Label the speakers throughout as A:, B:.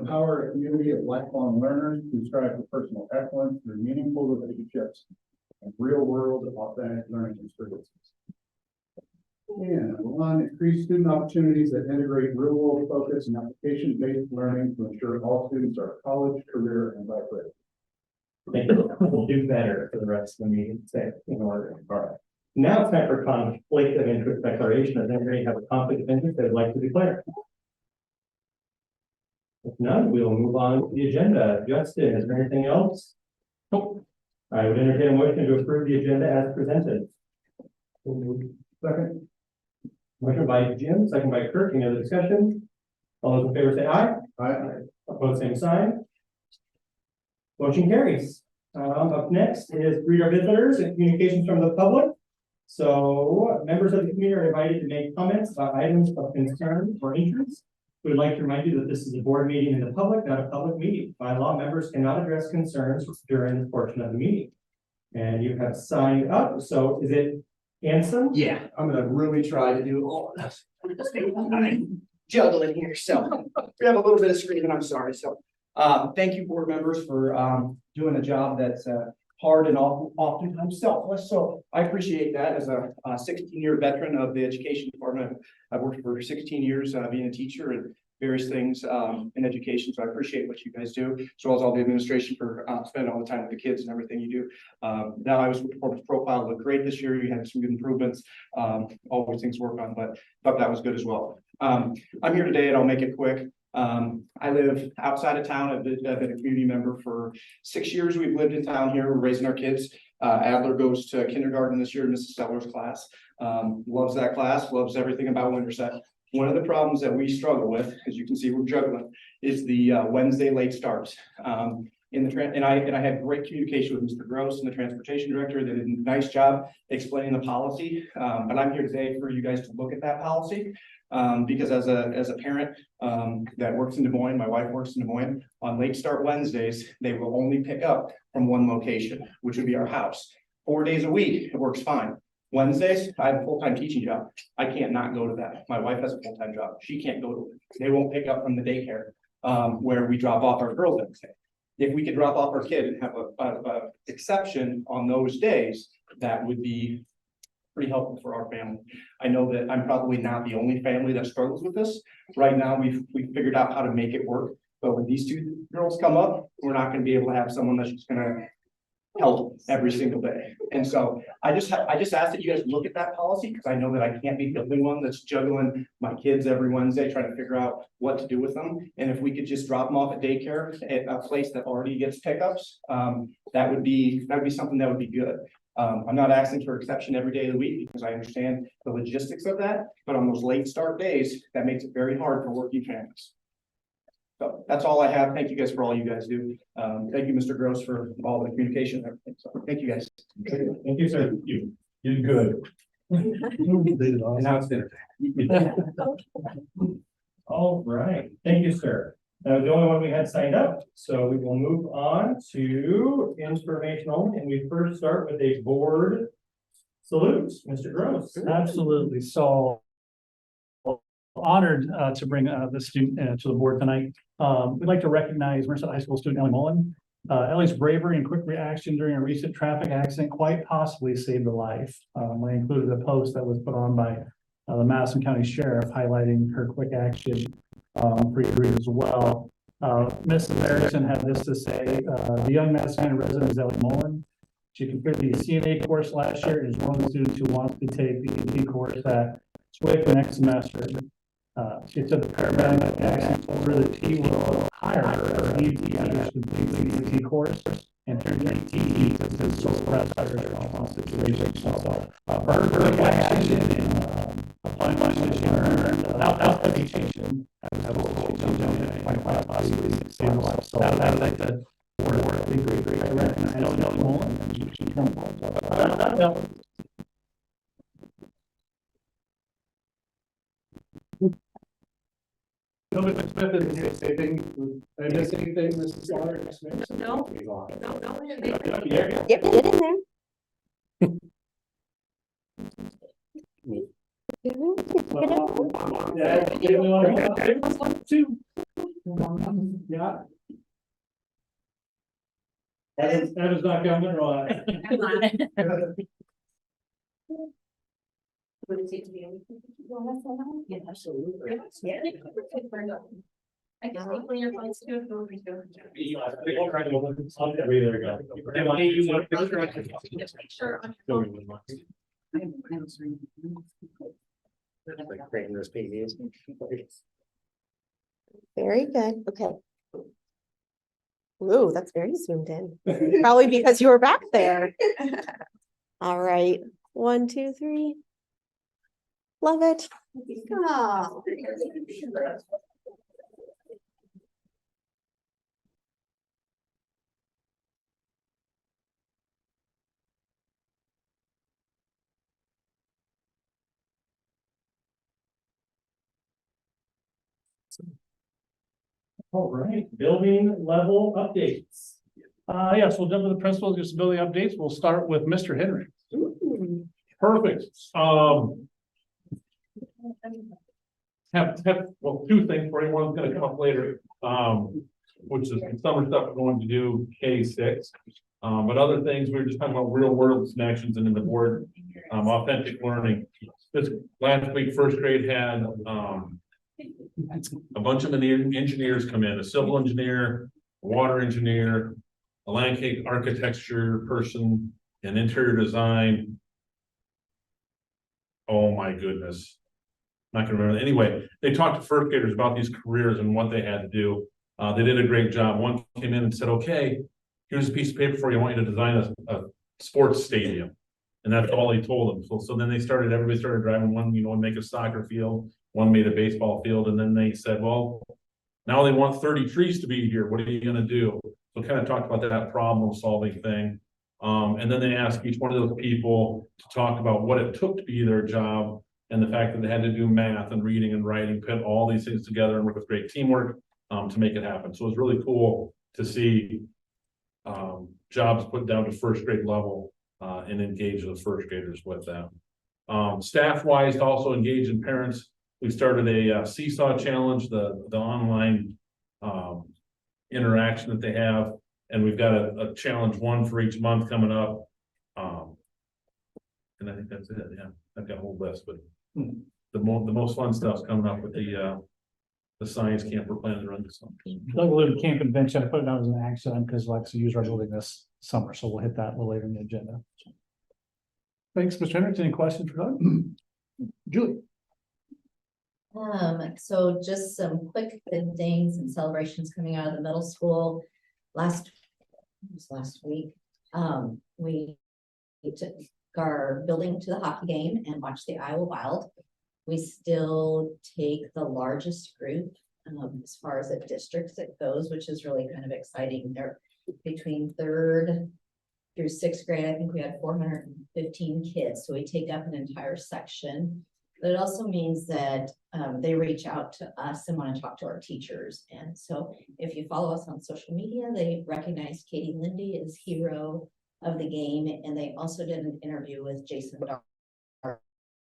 A: empower a community of lifelong learners who strive for personal excellence through meaningful relationships and real-world authentic learning experiences. And number one, increase student opportunities that integrate real-world focus and application-based learning to ensure all students are college, career, and life ready.
B: Thank you. We'll do better for the rest of the meeting. Say in order. All right. Now it's time for conflict of interest declaration. Does anybody have a conflict of interest they'd like to declare? If none, we'll move on to the agenda. Justin, is there anything else? Nope. I would entertain a motion to approve the agenda as presented.
A: Second.
B: Motion by Jim, second by Kirk. Any other discussion? All those in favor say aye.
A: Aye.
B: Opposed, same sign. Motion carries. Up next is greet our visitors and communications from the public. So members of the community are invited to make comments about items of concern or interest. We would like to remind you that this is a board meeting in the public, not a public meeting. By law, members cannot address concerns during this portion of the meeting. And you have signed up. So is it Anson?
C: Yeah, I'm gonna really try to do all of this. I'm juggling here, so we have a little bit of screaming, I'm sorry. So thank you, board members, for doing a job that's hard and oftentimes selfless. So I appreciate that. As a 16-year veteran of the education department, I've worked for 16 years being a teacher and various things in education. So I appreciate what you guys do, as well as all the administration for spending all the time with the kids and everything you do. Now I was with performance profile, looked great this year. You had some good improvements, all these things to work on, but thought that was good as well. I'm here today and I'll make it quick. I live outside of town. I've been a community member for 6 years. We've lived in town here. We're raising our kids. Adler goes to kindergarten this year in Mrs. Seller's class. Loves that class, loves everything about Winterset. One of the problems that we struggle with, as you can see, we're juggling, is the Wednesday late starts. And I had great communication with Mr. Gross and the transportation director. They did a nice job explaining the policy. But I'm here today for you guys to look at that policy. Because as a parent that works in Des Moines, my wife works in Des Moines, on late start Wednesdays, they will only pick up from one location, which would be our house. 4 days a week, it works fine. Wednesdays, I have a full-time teaching job. I can't not go to that. My wife has a full-time job. She can't go to it. They won't pick up from the daycare where we drop off our girls every day. If we could drop off our kid and have a exception on those days, that would be pretty helpful for our family. I know that I'm probably not the only family that struggles with this. Right now, we've figured out how to make it work. But when these two girls come up, we're not going to be able to have someone that's just going to help every single day. And so I just ask that you guys look at that policy, because I know that I can't be the only one that's juggling my kids every Wednesday, trying to figure out what to do with them. And if we could just drop them off at daycare at a place that already gets pickups, that would be something that would be good. I'm not asking for exception every day of the week because I understand the logistics of that, but on those late start days, that makes it very hard for working families. So that's all I have. Thank you guys for all you guys do. Thank you, Mr. Gross, for all the communication and everything. So thank you guys.
B: Thank you, sir.
A: You did good.
B: And now it's dinner time. All right. Thank you, sir. That was the only one we had signed up. So we will move on to informational. And we first start with a board salute. Mr. Gross.
D: Absolutely. So honored to bring the student to the board tonight. We'd like to recognize Winterset High School student Ellie Mullen. Ellie's bravery and quick reaction during a recent traffic accident quite possibly saved a life. I included a post that was put on by the Madison County Sheriff highlighting her quick action for you to read as well. Mrs. Harrison had this to say: the young Madison County resident is Ellie Mullen. She completed the CNA course last year and is one of the students who wants to take the EP course at SWIC next semester. She said the paramedic accident told her that he will hire her ET after she completes the ET course and turn ET to so pressed by her stressful situation. So for her quick action and applying what she learned without education, I was quite possibly save her life. So I'd like to great. I recognize Ellie Mullen and she comes on. Smith is anything, I miss anything, Mrs. Slaughter?
E: No.
F: Yep, get in there.
D: Yeah, Yeah. That is not coming right.
F: Yeah, absolutely. Yeah. I guess clean your phones too. If you want me to. Sure.
C: Like creating those pages.
F: Very good, okay. Ooh, that's very zoomed in. Probably because you were back there. All right, 1, 2, 3. Love it. Oh.
B: All right, building level updates.
D: Yes, we'll jump to the principal disability updates. We'll start with Mr. Henry.
E: Perfect. Well, two things for anyone who's gonna come up later, which is some summer stuff we're going to do K-6. But other things, we were just talking about real world connections and in the board, authentic learning. This last week, first grade had, a bunch of engineers come in, a civil engineer, a water engineer, a landscape architecture person, an interior design. Oh my goodness. Not gonna remember. Anyway, they talked to first graders about these careers and what they had to do. They did a great job. One came in and said, okay, here's a piece of paper for you. I want you to design a sports stadium. And that's all he told them. So then everybody started driving one, make a soccer field, one made a baseball field. And then they said, well, now they want 30 trees to be here. What are you gonna do? So kind of talked about that problem solving thing. And then they asked each one of those people to talk about what it took to be their job and the fact that they had to do math and reading and writing, put all these things together and work with great teamwork to make it happen. So it was really cool to see jobs put down to first grade level and engage the first graders with them. Staff wise, to also engage in parents, we started a seesaw challenge, the online interaction that they have. And we've got a challenge one for each month coming up. And I think that's it. Yeah, I've got a whole list, but the most fun stuff's coming up with the science camp we're planning to run this summer.
D: Doug alluded to camp convention. I put it down as an action item because Lex used our building this summer, so we'll hit that a little later in the agenda. Thanks, Mr. Henry. Any questions for Doug? Julie.
G: So just some quick things and celebrations coming out of the middle school. Last week, we took our building to the hockey game and watched the Iowa Wild. We still take the largest group as far as the districts it goes, which is really kind of exciting. They're between 3rd through 6th grade. I think we had 415 kids, so we take up an entire section. But it also means that they reach out to us and want to talk to our teachers. And so if you follow us on social media, they recognize Katie Lindy as hero of the game. And they also did an interview with Jason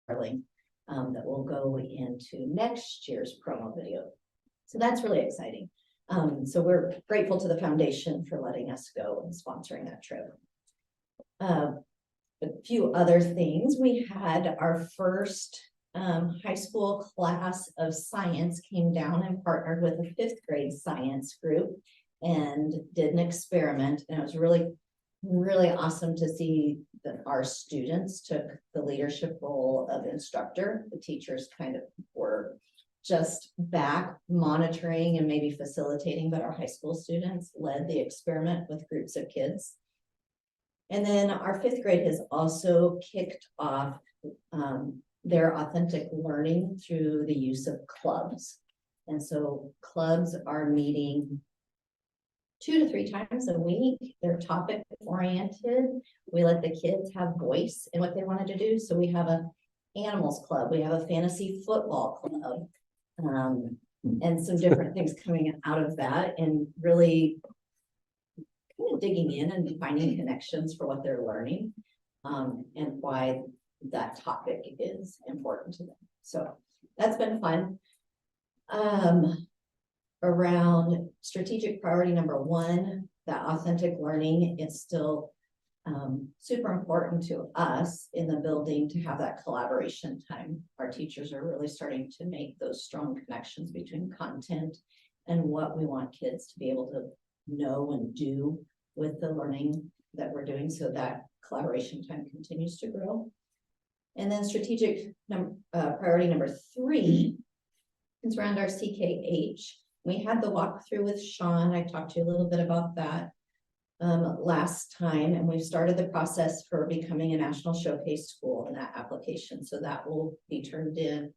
G: Darling that will go into next year's promo video. So that's really exciting. So we're grateful to the foundation for letting us go and sponsoring that trip. A few other things. We had our first high school class of science came down and partnered with a 5th grade science group and did an experiment. And it was really awesome to see that our students took the leadership role of instructor. The teachers kind of were just back monitoring and maybe facilitating, but our high school students led the experiment with groups of kids. And then our 5th grade has also kicked off their authentic learning through the use of clubs. And so clubs are meeting 2 to 3 times a week. They're topic oriented. We let the kids have voice in what they wanted to do. So we have a animals club, we have a fantasy football club, and some different things coming out of that, and really kind of digging in and finding connections for what they're learning, and why that topic is important to them. So that's been fun. around strategic priority number 1, that authentic learning, it's still super important to us in the building to have that collaboration time. Our teachers are really starting to make those strong connections between content and what we want kids to be able to know and do with the learning that we're doing, so that collaboration time continues to grow. And then strategic priority number 3 is around our CKH. We had the walkthrough with Sean. I talked to you a little bit about that last time, and we've started the process for becoming a national showcase school in that application. So that will be turned in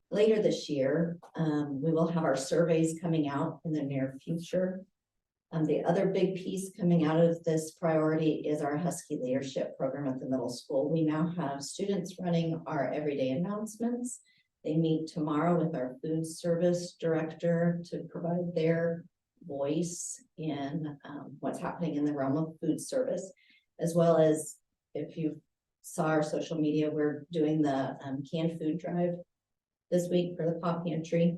G: later this year. We will have our surveys coming out in the near future. The other big piece coming out of this priority is our Husky Leadership Program at the middle school. We now have students running our everyday announcements. They meet tomorrow with our food service director to provide their voice in what's happening in the realm of food service, as well as, if you saw our social media, we're doing the canned food drive this week for the Pop Pantry.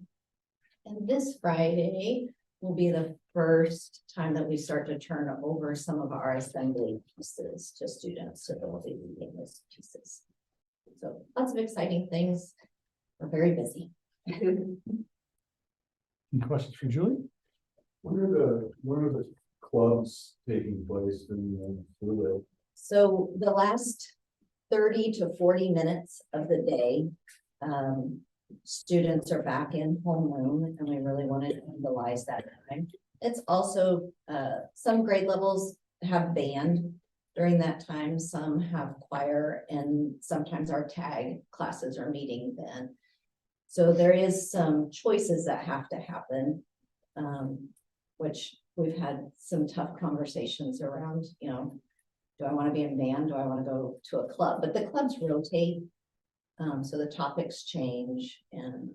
G: And this Friday will be the first time that we start to turn over some of our assembly pieces to students, so they'll be reading those pieces. So lots of exciting things. We're very busy.
D: Any questions for Julie?
A: When are the clubs taking place in the
G: So the last 30 to 40 minutes of the day, students are back in homeroom, and we really want to utilize that time. It's also, some grade levels have band during that time, some have choir, and sometimes our tag classes are meeting then. So there is some choices that have to happen, which we've had some tough conversations around, you know, do I want to be in band? Do I want to go to a club? But the clubs rotate. So the topics change, and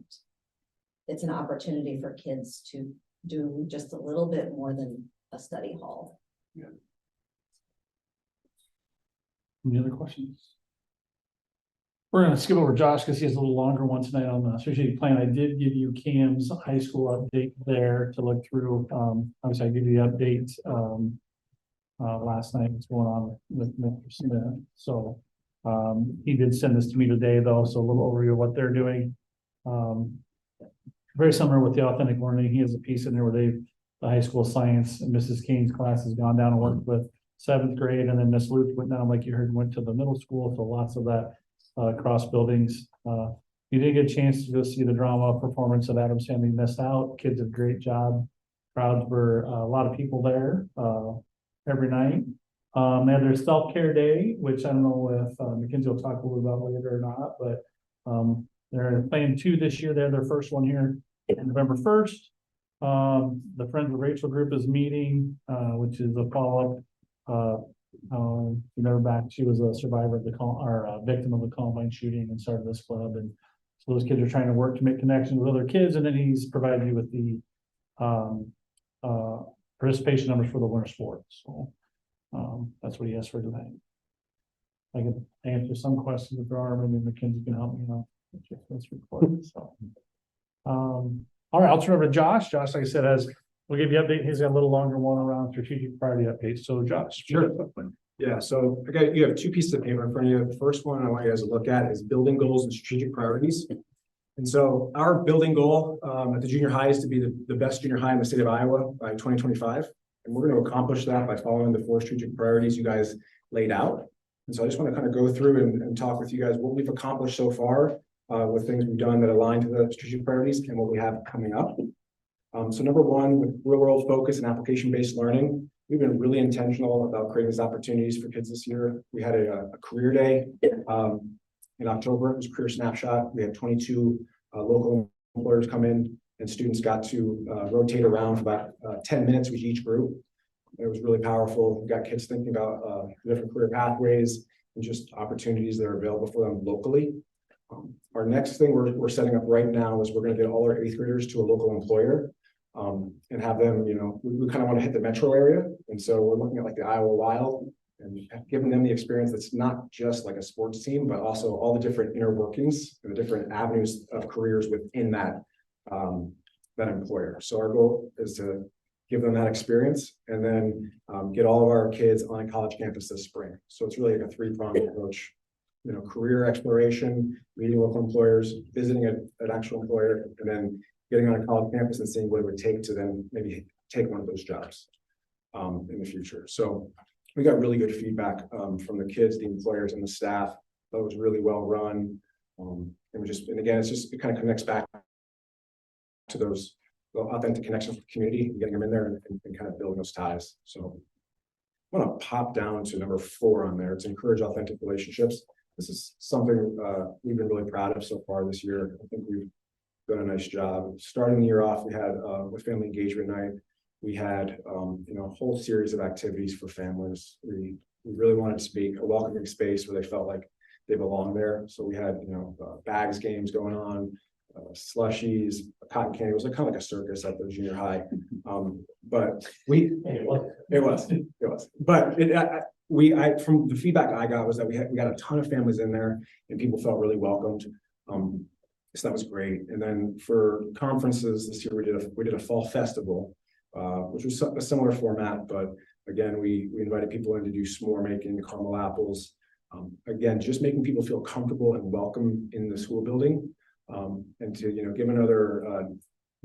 G: it's an opportunity for kids to do just a little bit more than a study hall.
D: Any other questions? We're gonna skip over Josh because he has a little longer one tonight on the strategic plan. I did give you Cam's high school update there to look through. Obviously I gave you the update last night, what's going on with Mr. Smith. So he did send this to me today though, so a little overview of what they're doing. Very similar with the authentic learning. He has a piece in there where the high school science and Mrs. Kane's class has gone down and worked with 7th grade, and then Miss Luke went down, like you heard, went to the middle school. So lots of that cross buildings. You did get a chance to go see the drama performance of Adam's Family Missed Out. Kids did a great job. Crowds were a lot of people there every night. They had their self-care day, which I don't know if Mackenzie will talk a little about later or not, but they're playing 2 this year. They had their first one here November 1st. The Friends of Rachel group is meeting, which is a follow-up. Remember back, she was a survivor of the victim of the Columbine shooting and started this club, and so those kids are trying to work to make connections with other kids, and then he's provided you with the participation numbers for the winter sports. So that's what he has for tonight. I can answer some questions if there are. Maybe Mackenzie can help me out. So all right, I'll turn over to Josh. Josh, like I said, we'll give you an update. He's got a little longer one around strategic priority updates. So Josh.
H: Sure. Yeah, so you have 2 pieces of paper in front of you. The first one I want you guys to look at is building goals and strategic priorities. And so our building goal at the junior high is to be the best junior high in the state of Iowa by 2025. And we're going to accomplish that by following the 4 strategic priorities you guys laid out. And so I just want to kind of go through and talk with you guys what we've accomplished so far with things we've done that align to the strategic priorities and what we have coming up. So number 1, with real world focus and application-based learning, we've been really intentional about creating these opportunities for kids this year. We had a career day in October. It was a career snapshot. We had 22 local employers come in, and students got to rotate around for about 10 minutes with each group. It was really powerful. We got kids thinking about different career pathways and just opportunities that are available for them locally. Our next thing we're setting up right now is we're going to get all our 8th graders to a local employer and have them, you know, we kind of want to hit the metro area. And so we're looking at like the Iowa Wild and giving them the experience that's not just like a sports team, but also all the different inner workings and the different avenues of careers within that that employer. So our goal is to give them that experience and then get all of our kids on a college campus this spring. So it's really like a three-pronged approach. You know, career exploration, meeting local employers, visiting an actual employer, and then getting on a college campus and seeing what it would take to then maybe take one of those jobs in the future. So we got really good feedback from the kids, the employers, and the staff. That was really well run. And again, it kind of connects back to those authentic connections with the community and getting them in there and kind of building those ties. So I want to pop down to number 4 on there. It's encourage authentic relationships. This is something we've been really proud of so far this year. I think we've done a nice job. Starting the year off, we had with family engagement night, we had a whole series of activities for families. We really wanted to be a welcoming space where they felt like they belong there. So we had bags games going on, slushies, cotton candy. It was kind of like a circus at the junior high. But it was. But from the feedback I got was that we got a ton of families in there and people felt really welcomed. So that was great. And then for conferences this year, we did a fall festival, which was a similar format, but again, we invited people in to do s'more making, caramel apples. Again, just making people feel comfortable and welcome in the school building, and to give another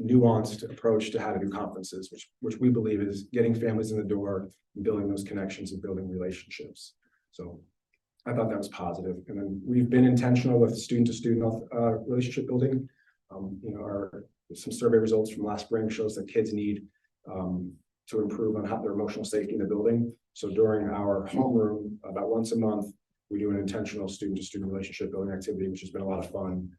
H: nuanced approach to how to do conferences, which we believe is getting families in the door, and building those connections and building relationships. So I thought that was positive. And then we've been intentional with student-to-student relationship building. Some survey results from last spring shows that kids need to improve on their emotional safety in the building. So during our homeroom, about once a month, we do an intentional student-to-student relationship building activity, which has been a lot of fun.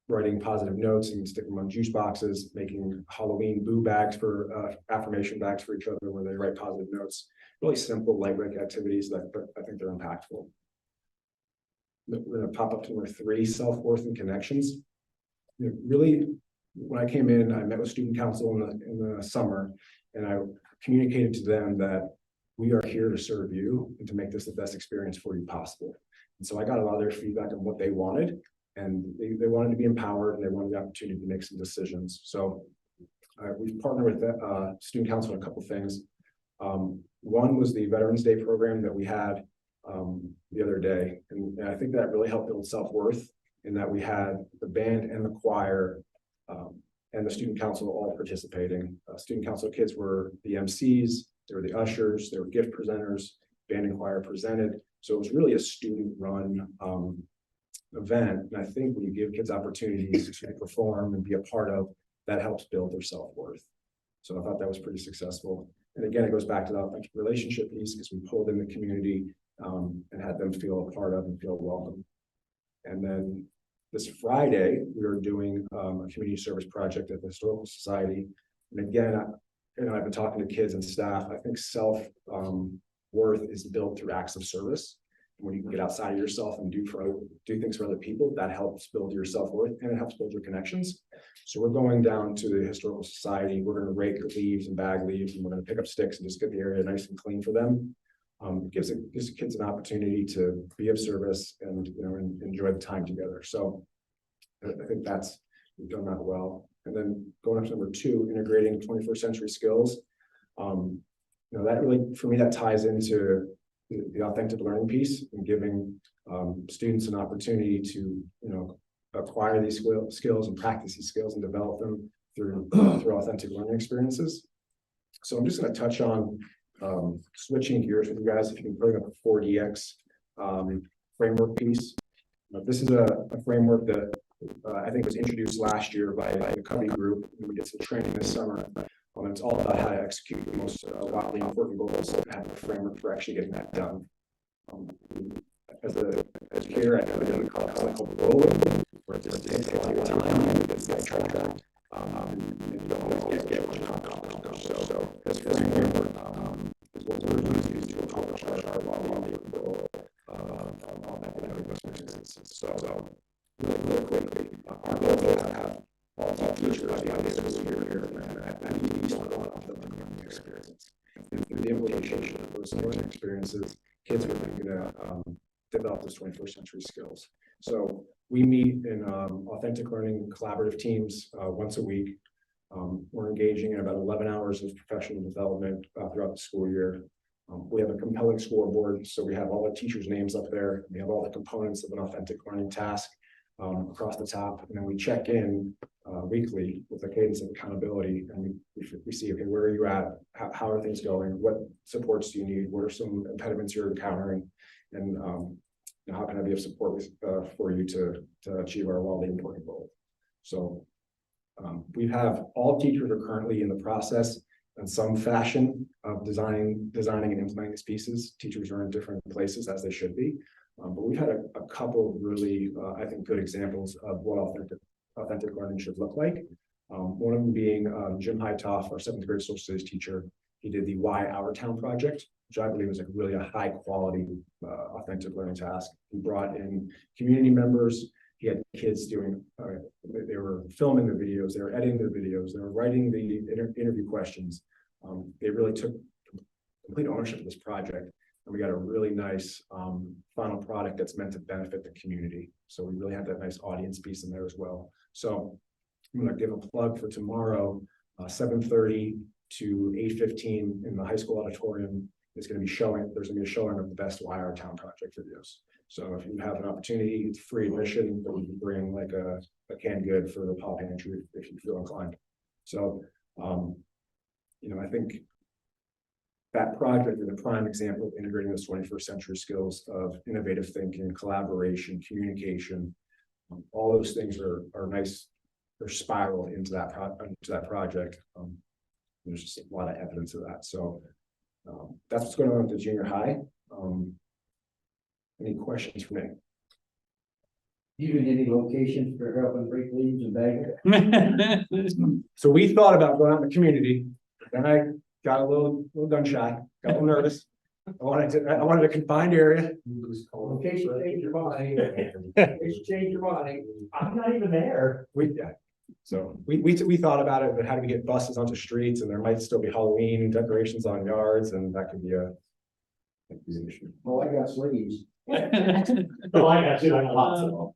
H: Writing positive notes and sticking them on juice boxes, making Halloween boo bags for affirmation bags for each other where they write positive notes. Really simple, lightweight activities that I think they're impactful. We're going to pop up to number 3, self-worth and connections. Really, when I came in, I met with student council in the summer, and I communicated to them that we are here to serve you and to make this the best experience for you possible. And so I got a lot of their feedback on what they wanted, and they wanted to be empowered and they wanted the opportunity to make some decisions. So we've partnered with the student council on a couple of things. One was the Veterans Day program that we had the other day. And I think that really helped build self-worth in that we had the band and the choir and the student council all participating. Student council kids were the MCs, they were the ushers, they were gift presenters, band and choir presented. So it was really a student-run event. And I think when you give kids opportunities to perform and be a part of, that helps build their self-worth. So I thought that was pretty successful. And again, it goes back to the authentic relationship piece because we pulled in the community and had them feel a part of and feel welcome. And then this Friday, we are doing a community service project at the Historical Society. And again, I've been talking to kids and staff. I think self-worth is built through acts of service. When you can get outside of yourself and do things for other people, that helps build your self-worth and it helps build your connections. So we're going down to the Historical Society. We're going to rake leaves and bag leaves, and we're going to pick up sticks and just get the area nice and clean for them. It gives the kids an opportunity to be of service and enjoy the time together. So I think we've done that well. And then going up to number 2, integrating 21st century skills. That really, for me, that ties into the authentic learning piece and giving students an opportunity to acquire these skills and practice these skills and develop them through authentic learning experiences. So I'm just going to touch on switching gears with you guys. If you can bring up a 4DX framework piece. This is a framework that I think was introduced last year by the company group. We did some training this summer. And it's all about how to execute the most wildly important goals and have a framework for actually getting that done. As an educator, I know that we call it called rolling, where it just takes a lot of time and gets sidetracked. And you don't always get what you accomplish. So this framework is what we're using to accomplish our wildly important goal. So really quickly, our goal is to have all teachers by the end of this year and these are a lot of learning experiences. And through the implementation of those learning experiences, kids are going to develop those 21st century skills. So we meet in authentic learning collaborative teams once a week. We're engaging in about 11 hours of professional development throughout the school year. We have a compelling scoreboard, so we have all the teachers' names up there. We have all the components of an authentic learning task across the top, and then we check in weekly with a cadence of accountability, and we see, okay, where are you at? How are things going? What supports do you need? What are some impediments you're encountering? And how can I be of support for you to achieve our wildly important goal? So we have all teachers are currently in the process in some fashion of designing and implementing these pieces. Teachers are in different places, as they should be. But we've had a couple of really, I think, good examples of what authentic learning should look like. One of them being Jim Hightoff, our 7th grade social studies teacher. He did the Why Our Town project, which I believe was really a high quality, authentic learning task. He brought in community members. He had kids doing, they were filming the videos, they were editing the videos, they were writing the interview questions. They really took complete ownership of this project. And we got a really nice final product that's meant to benefit the community. So we really have that nice audience piece in there as well. So I'm going to give a plug for tomorrow, 7:30 to 8:15 in the high school auditorium. There's going to be a showing of the best Why Our Town project videos. So if you have an opportunity, it's free admission, but you can bring like a canned good for the pop pantry if you feel inclined. So, I think that project is a prime example of integrating those 21st century skills of innovative thinking, collaboration, communication. All those things are nice. They're spiraled into that project. There's just a lot of evidence of that. So that's what's going on with the junior high. Any questions for me?
I: Even any locations for helping break leaves and bag?
H: So we thought about going out in the community. Then I got a little gun shy, got a little nervous. I wanted a confined area.
I: In case you change your mind. In case you change your mind.
B: I'm not even there.
H: We thought about it, but how do we get buses onto streets, and there might still be Halloween decorations on yards, and that could be an issue.
I: Well, I got sleeves.
B: Oh, I got you. I got lots of them.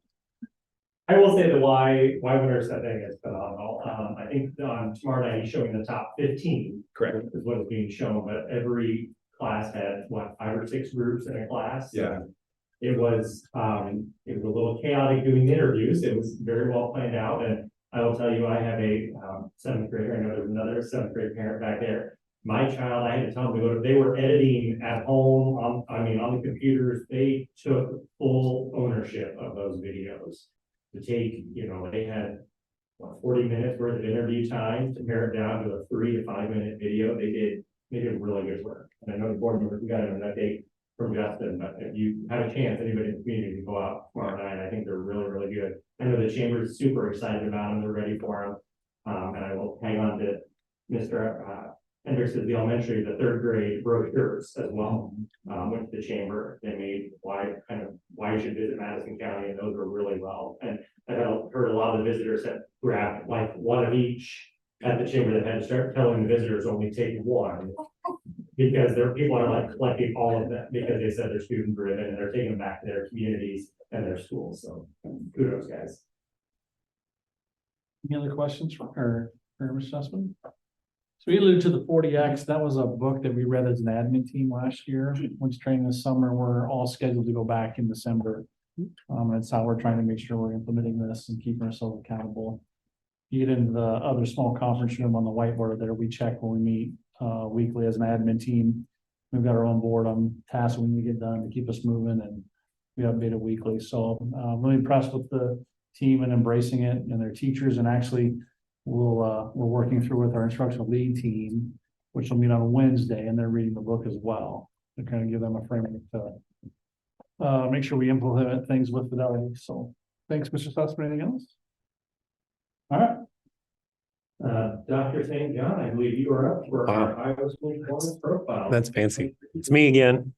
B: I will say the why Winterset thing is phenomenal. I think tomorrow night he's showing the top 15.
H: Correct.
B: Is what is being shown, but every class had 5 or 6 groups in a class.
H: Yeah.
B: It was a little chaotic doing the interviews. It was very well planned out, and I will tell you, I have a 7th grader. I know there's another 7th grade parent back there. My child, I had to tell them they were editing at home on the computers. They took full ownership of those videos to take, they had 40 minutes worth of interview time to pare it down to a 3 to 5 minute video. They did really good work. And I know the board members, we got an update from Justin, but if you have a chance, anybody in the community can go out tomorrow night. I think they're really, really good. I know the chamber is super excited about them. They're ready for them. And I will hang on to Mr. Hendricks is the elementary, the 3rd grade brochures as well. Went to the chamber. They made why you should visit Madison County, and those were really well. And I heard a lot of the visitors had grabbed like one of each at the chamber that had to start telling the visitors only take one, because their people are like collecting all of them because they said they're student driven and they're taking them back to their communities and their schools. So kudos, guys.
D: Any other questions for Mr. Sussman? So we alluded to the 40X. That was a book that we read as an admin team last year. Went to training this summer. We're all scheduled to go back in December. That's how we're trying to make sure we're implementing this and keeping ourselves accountable. You get into the other small conference room on the whiteboard there. We check when we meet weekly as an admin team. We've got our own board on tasks we need to get done to keep us moving, and we update it weekly. So I'm really impressed with the team and embracing it, and their teachers. And actually, we're working through with our instructional lead team, which will meet on Wednesday, and they're reading the book as well to kind of give them a framework to make sure we implement things with fidelity. So thanks, Mr. Sussman. Anything else? All right.
B: Dr. St. John, I believe you are up for our Iowa School Performance Profile.
J: That's fancy. It's me again.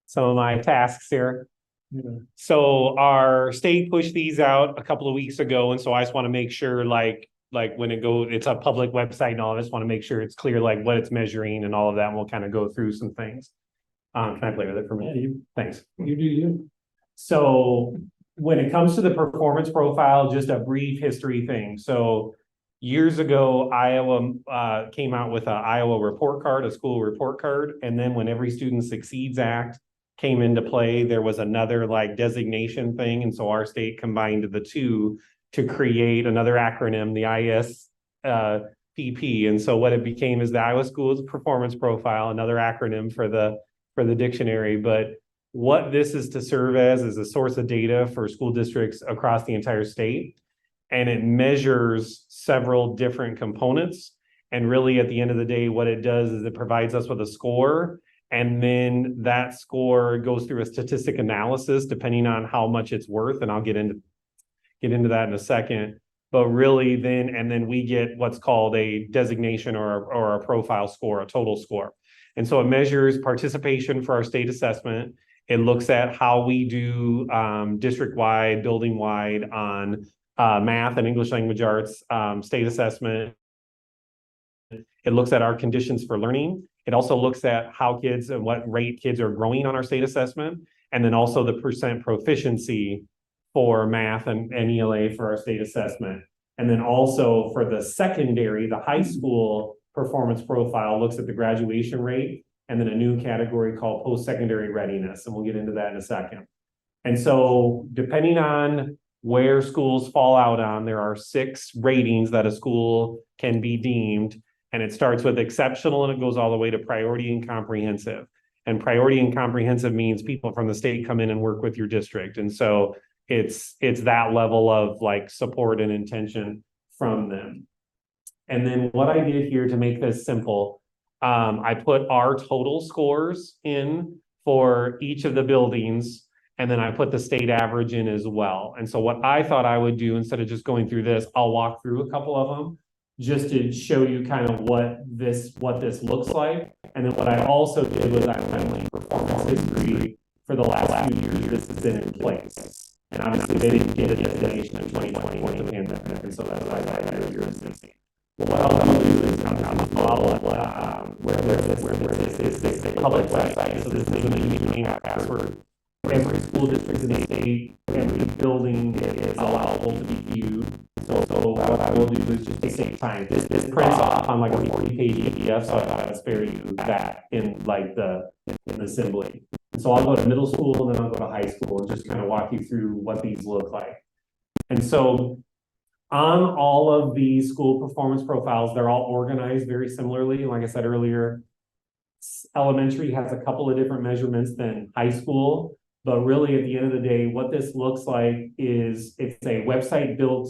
J: Some of my tasks here.
D: Yeah.
J: So our state pushed these out a couple of weeks ago, and so I just want to make sure, like when it goes, it's a public website and all. I just want to make sure it's clear, like what it's measuring and all of that. And we'll kind of go through some things. Can I play with it for a minute?
D: Yeah,
J: Thanks.
D: You do you.
J: So when it comes to the performance profile, just a brief history thing. So Years ago, Iowa came out with an Iowa report card, a school report card. And then when Every Student Succeeds Act came into play, there was another like designation thing. And so our state combined the two to create another acronym, the ISPP. And so what it became is the Iowa Schools Performance Profile, another acronym for the dictionary. But what this is to serve as is a source of data for school districts across the entire state. And it measures several different components. And really at the end of the day, what it does is it provides us with a score. And then that score goes through a statistic analysis depending on how much it's worth. And I'll get into that in a second. But really then we get what's called a designation or a profile score, a total score. And so it measures participation for our state assessment. It looks at how we do district-wide, building-wide on math and English language arts, state assessment. It looks at our conditions for learning. It also looks at how kids and what rate kids are growing on our state assessment. And then also the percent proficiency for math and ELA for our state assessment. And then also for the secondary, the high school performance profile looks at the graduation rate and then a new category called post-secondary readiness. And we'll get into that in a second. And so depending on where schools fall out on, there are 6 ratings that a school can be deemed. And it starts with exceptional and it goes all the way to priority and comprehensive. And priority and comprehensive means people from the state come in and work with your district. And so it's that level of like support and intention from them. And then what I did here to make this simple, I put our total scores in for each of the buildings. And then I put the state average in as well. And so what I thought I would do, instead of just going through this, I'll walk through a couple of them just to show you kind of what this looks like. And then what I also did was I went performance history for the last few years this has been in place. And obviously they didn't get a designation in 2020 with the pandemic. And so that's why I had your assistance. What I'll do is where this is a public website. So this is a unique password. Every school district in the state, every building is allowable to be viewed. So what I will do is just to save time. This prints off on like a 40-page PDF, so I thought I'd spare you that in like in assembly. And so I'll go to middle school and then I'll go to high school and just kind of walk you through what these look like. And so on all of these school performance profiles, they're all organized very similarly. Like I said earlier, elementary has a couple of different measurements than high school. But really, at the end of the day, what this looks like is it's a website built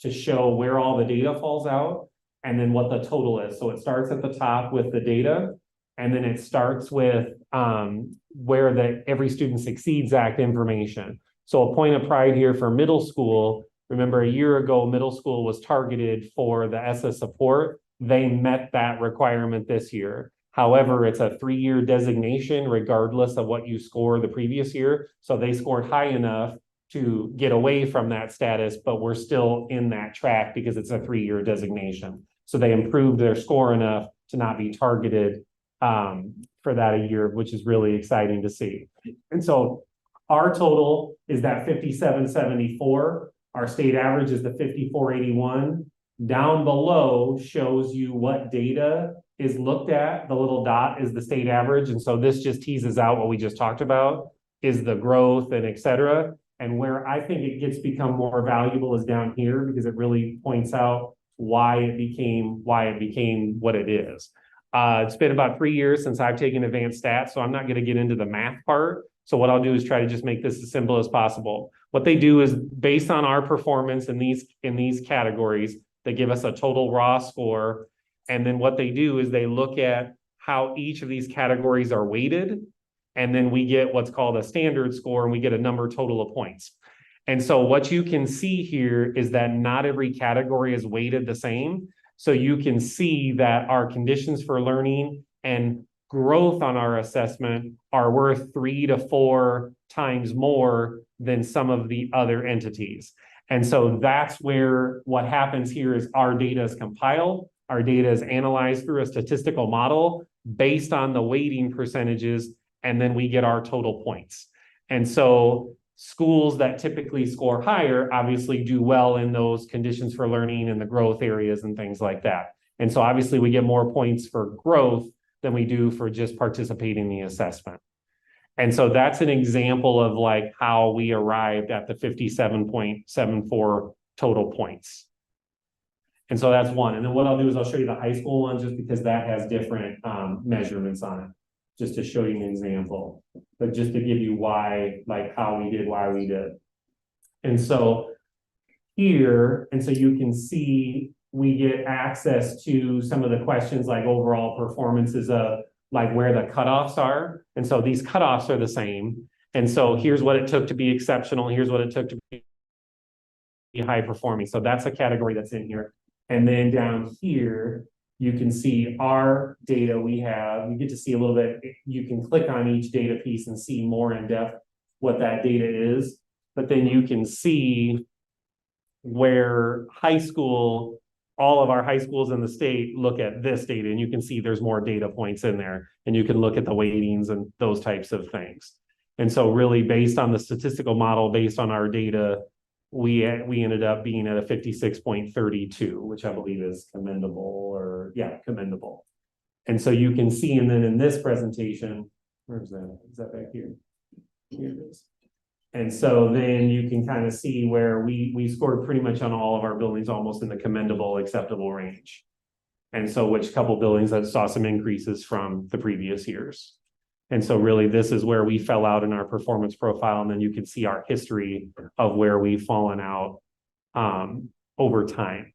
J: to show where all the data falls out and then what the total is. So it starts at the top with the data, and then it starts with where the Every Student Succeeds Act information. So a point of pride here for middle school. Remember, a year ago, middle school was targeted for the ESSA support. They met that requirement this year. However, it's a 3-year designation regardless of what you score the previous year. So they scored high enough to get away from that status, but we're still in that track because it's a 3-year designation. So they improved their score enough to not be targeted for that a year, which is really exciting to see. And so our total is that 5774. Our state average is the 5481. Down below shows you what data is looked at. The little dot is the state average. And so this just teases out what we just talked about is the growth and et cetera. And where I think it gets become more valuable is down here because it really points out why it became what it is. It's been about 3 years since I've taken advanced stats, so I'm not going to get into the math part. So what I'll do is try to just make this as simple as possible. What they do is based on our performance in these categories, they give us a total raw score. And then what they do is they look at how each of these categories are weighted. And then we get what's called a standard score and we get a number total of points. And so what you can see here is that not every category is weighted the same. So you can see that our conditions for learning and growth on our assessment are worth 3 to 4 times more than some of the other entities. And so that's where what happens here is our data is compiled, our data is analyzed through a statistical model based on the weighting percentages, and then we get our total points. And so schools that typically score higher obviously do well in those conditions for learning and the growth areas and things like that. And so obviously we get more points for growth than we do for just participating in the assessment. And so that's an example of like how we arrived at the 57.74 total points. And so that's one. And then what I'll do is I'll show you the high school one just because that has different measurements on it, just to show you an example, but just to give you why, like how we did, why we did. And so here, and so you can see we get access to some of the questions like overall performances of like where the cutoffs are. And so these cutoffs are the same. And so here's what it took to be exceptional. Here's what it took to be high performing. So that's a category that's in here. And then down here, you can see our data we have. You get to see a little bit. You can click on each data piece and see more in depth what that data is. But then you can see where high school, all of our high schools in the state look at this data, and you can see there's more data points in there, and you can look at the weightings and those types of things. And so really based on the statistical model, based on our data, we ended up being at a 56.32, which I believe is commendable, or yeah, commendable. And so you can see, and then in this presentation, where's that? Is that back here? Here it is. And so then you can kind of see where we scored pretty much on all of our buildings, almost in the commendable, acceptable range. And so which couple buildings that saw some increases from the previous years. And so really this is where we fell out in our performance profile. And then you can see our history of where we've fallen out over time.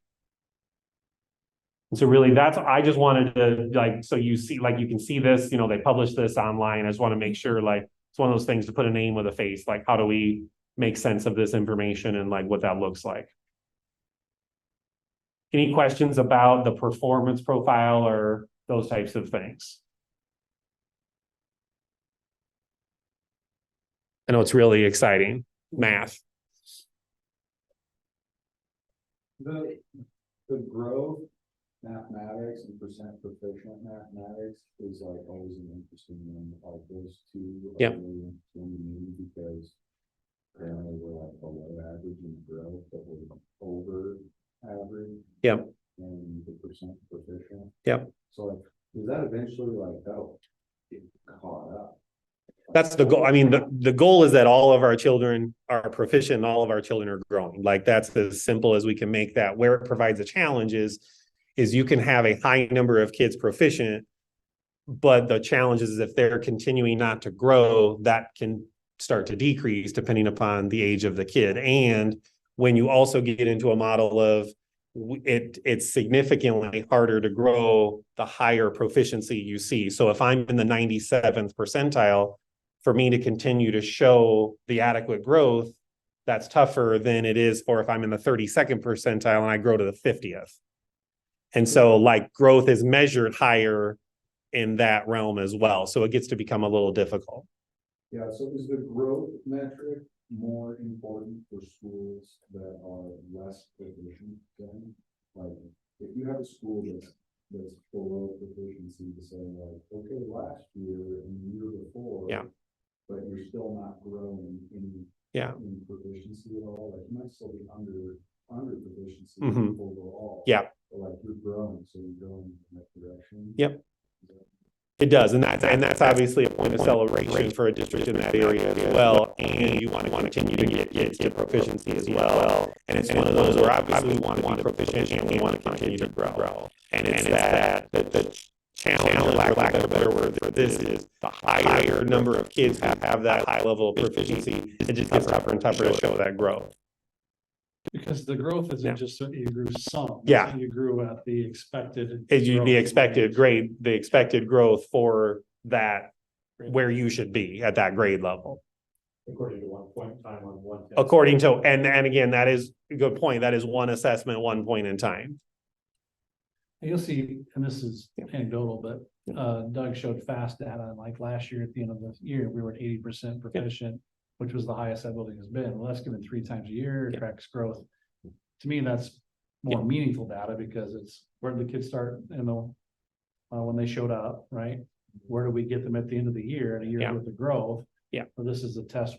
J: And so really that's, I just wanted to like, so you see, like you can see this, you know, they published this online. I just want to make sure like, it's one of those things to put a name with a face, like how do we make sense of this information and like what that looks like. Any questions about the performance profile or those types of things? I know it's really exciting, math.
A: The growth mathematics and percent proficient mathematics is like always an interesting one. Like those two are really interesting to me because apparently we're like below average in growth, but we're over average.
J: Yep.
A: And the percent proficient.
J: Yep.
A: So like, is that eventually like that'll get caught up?
J: That's the goal. I mean, the goal is that all of our children are proficient and all of our children are growing. Like that's as simple as we can make that. Where it provides a challenge is you can have a high number of kids proficient, but the challenge is if they're continuing not to grow, that can start to decrease depending upon the age of the kid. And when you also get into a model of it's significantly harder to grow the higher proficiency you see. So if I'm in the 97th percentile, for me to continue to show the adequate growth, that's tougher than it is for if I'm in the 32nd percentile and I grow to the 50th. And so like growth is measured higher in that realm as well. So it gets to become a little difficult.
A: Yeah, so is the growth metric more important for schools that are less proficient than? Like, if you have a school that's below proficiency to say like, okay, last year and the year before,
J: yeah,
A: but you're still not growing in proficiency at all, like you might still be under proficiency overall.
J: Yeah.
A: But like you're growing, so you're going in that direction.
J: Yep. It does, and that's obviously a point of celebration for a district in that area as well. And you want to continue to get kids to proficiency as well. And it's one of those where obviously we want to be proficient and we want to continue to grow. And it's that the challenge, lack of a better word, for this is the higher number of kids who have that high level of proficiency. It just gets tougher and tougher to show that growth.
D: Because the growth isn't just that you grew some.
J: Yeah.
D: You grew at the expected.
J: The expected grade, the expected growth for that, where you should be at that grade level.
D: According to 1 point in time on one test.
J: According to, and again, that is a good point. That is one assessment, 1 point in time.
D: You'll see, and this is anecdotal, but Doug showed fast data, like last year at the end of the year, we were at 80% proficient, which was the highest that building has been. Well, that's given 3 times a year, tracks growth. To me, that's more meaningful data because it's where did the kids start, you know, when they showed up, right? Where do we get them at the end of the year and a year with the growth?
J: Yeah.
D: So this is a test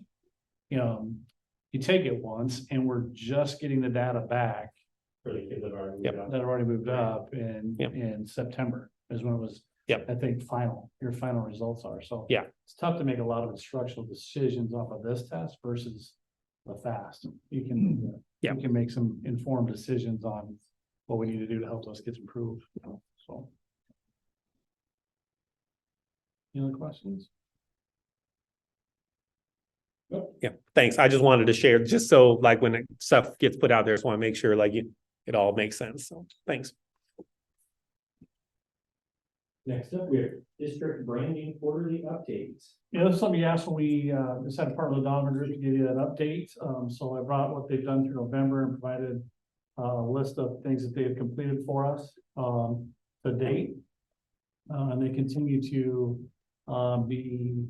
D: you take it once and we're just getting the data back
B: For the kids that are already.
J: Yep.
D: that have already moved up
J: Yep.
D: in September is when it was.
J: Yep.
D: I think your final results are, so.
J: Yeah.
D: It's tough to make a lot of instructional decisions off of this test versus the FAST. You
J: Yeah.
D: can make some informed decisions on what we need to do to help those kids improve, so. Any other questions?
J: Yeah, thanks. I just wanted to share, just so like when stuff gets put out there, just want to make sure like it all makes sense. So thanks.
B: Next up, we have district branding quarterly updates.
D: Yeah, this is something you asked when we decided part of the Donovan group to give you that update. So I brought what they've done through November and provided a list of things that they have completed for us to date. And they continue to be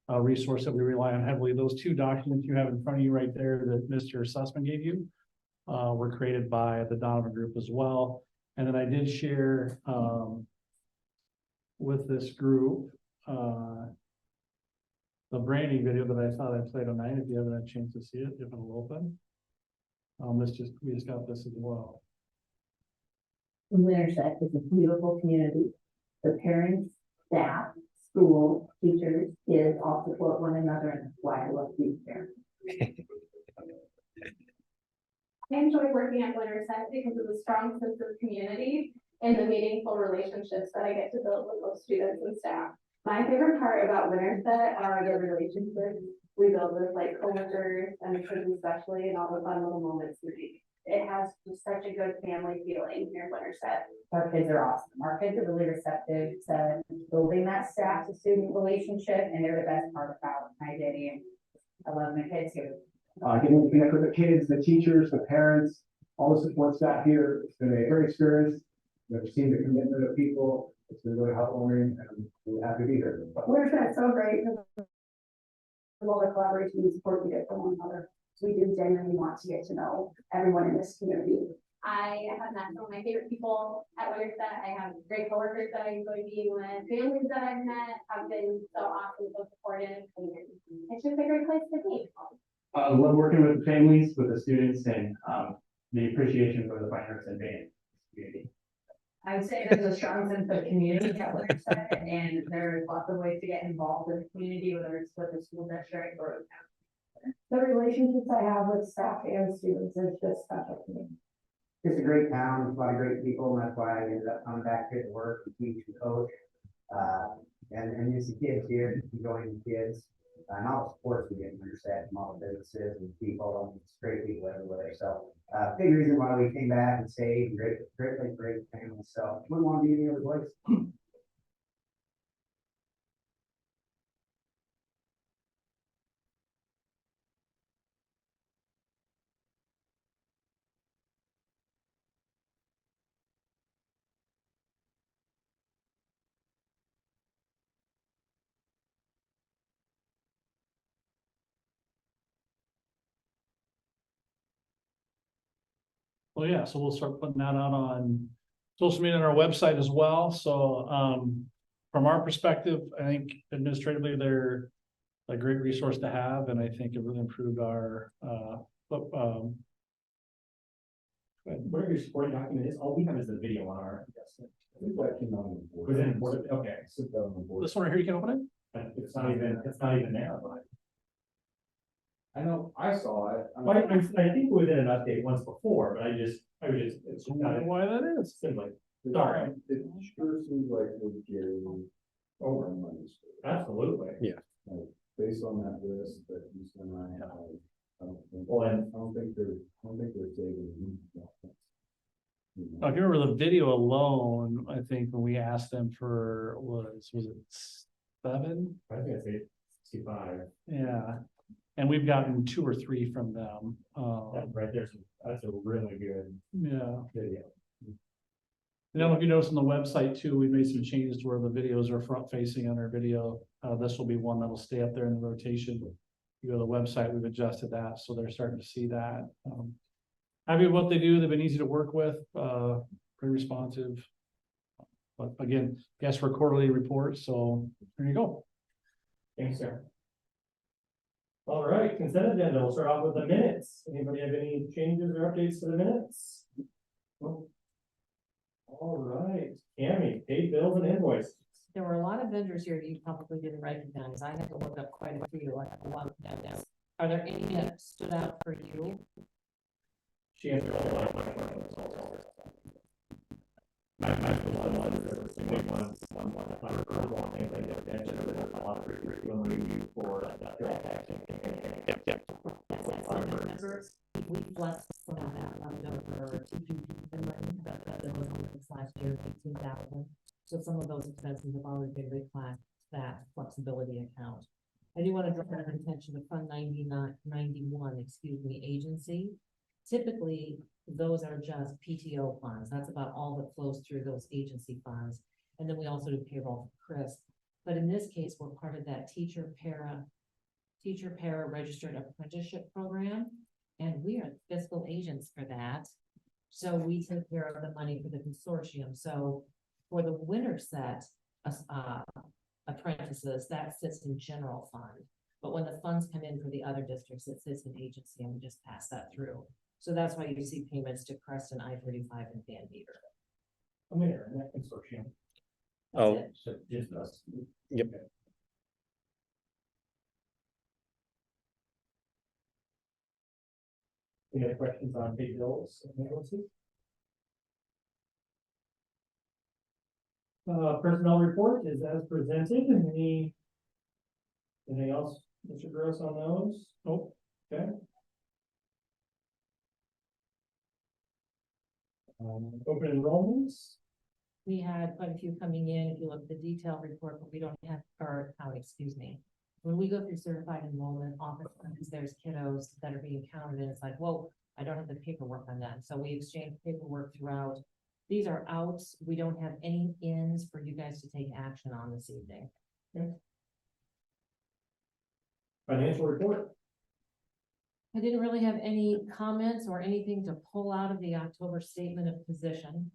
D: a resource that we rely on heavily. Those two documents you have in front of you right there that Mr. Sussman gave you were created by the Donovan group as well. And then I did share with this group the branding video that I thought I played tonight. If you haven't had a chance to see it, if it'll open. We just got this as well.
K: Winterset is a beautiful community. The parents, staff, school, teachers, kids all support one another, and that's why I love being here.
L: I enjoy working at Winterset because of the strong sense of community and the meaningful relationships that I get to build with those students and staff. My favorite part about Winterset are the relationships we build with like coworkers and kids especially, and all the fun little moments we make. It has just such a good family feeling here in Winterset.
K: Our kids are awesome. Our kids are really receptive to building that staff to student relationship, and they're the best part about my day. And I love my kids here.
H: Getting to connect with the kids, the teachers, the parents, all the support staff here. It's been a great experience. We've seen the commitment of people. It's been really heartwarming, and we're happy to be here.
L: Winterset's so great. All the collaboration and support we get from one another. We do genuinely want to get to know everyone in this community. I have met some of my favorite people at Winterset. I have great coworkers that I enjoy being with. Families that I've met have been so awesome, so supportive. And it's just a great place to be.
B: I love working with the families, with the students, and the appreciation for the finance and band community.
K: I would say there's a strong sense of community at Winterset, and there's lots of ways to get involved in the community, whether it's with the school district or
L: The relationships I have with staff and students is just special to me.
M: It's a great town, a lot of great people, and that's why I ended up coming back here to work and teach and coach. And it's the kids here, enjoying the kids, and all the supports we get in Winterset from all the businesses and people, and it's great people everywhere. So, big reason why we came back and stayed, great place, great family, so wouldn't want to be any other place.
D: Well, yeah, so we'll start putting that out on social media and our website as well. So from our perspective, I think administratively, they're a great resource to have, and I think it really improved our
B: Whatever your supporting document is, all we have is the video on our. Within, okay.
D: this one right here, you can open it.
B: It's not even there.
I: I know, I saw it.
B: I think we did an update once before, but it's
D: I don't know why that is.
B: simply, sorry.
I: It sure seems like we're getting over money.
B: Absolutely.
J: Yeah.
I: Based on that list that you and I have. I
B: Well,
I: don't think they're saving.
D: Oh, if you remember the video alone, I think when we asked them for, was it 7?
B: I think it's 65.
D: Yeah, and we've gotten 2 or 3 from them.
B: Right there's, that's a really good
D: Yeah.
B: video.
D: And then if you notice on the website too, we made some changes to where the videos are front facing on our video. This will be one that'll stay up there in the rotation. You go to the website, we've adjusted that, so they're starting to see that. Happy with what they do. They've been easy to work with, pretty responsive. But again, guess for quarterly reports, so there you go.
B: Thanks, sir. All right, consent agenda. We'll start off with the minutes. Anybody have any changes or updates to the minutes? No? All right, Cammy, paid bills and invoices.
N: There were a lot of vendors here that you probably didn't recognize. I had to look up quite a few. I have a lot of them down. Are there any that stood out for you?
B: She answered all of my questions.
N: We blessed some of that leftover last year, 18,000. So some of those expenses have already been reclassed to that flexibility account. I do want to draw your attention to Fund 91, excuse me, agency. Typically, those are just PTO funds. That's about all that flows through those agency funds. And then we also do payroll for Chris. But in this case, we're part of that teacher para registered apprenticeship program. And we are fiscal agents for that. So we take care of the money for the consortium. So for the Winterset apprentices, that sits in general fund. But when the funds come in for the other districts, it sits in agency and we just pass that through. So that's why you see payments to Creston, I-35 and Van Beaver.
B: I'm in that consortium.
J: Oh.
N: That's it.
B: So just us.
J: Yep.
B: Okay. Any other questions on paid bills and invoices? Personnel report is as presented. Anything else, Mr. Gross, on those? Nope. Okay. Open enrollments.
N: We had quite a few coming in. If you look at the detailed report, but we don't have, excuse me. When we go through certified enrollment, oftentimes there's kiddos that are being counted and it's like, whoa, I don't have the paperwork on that. So we exchange paperwork throughout. These are outs. We don't have any ins for you guys to take action on this evening.
B: Okay. Financial report.
N: I didn't really have any comments or anything to pull out of the October statement of position.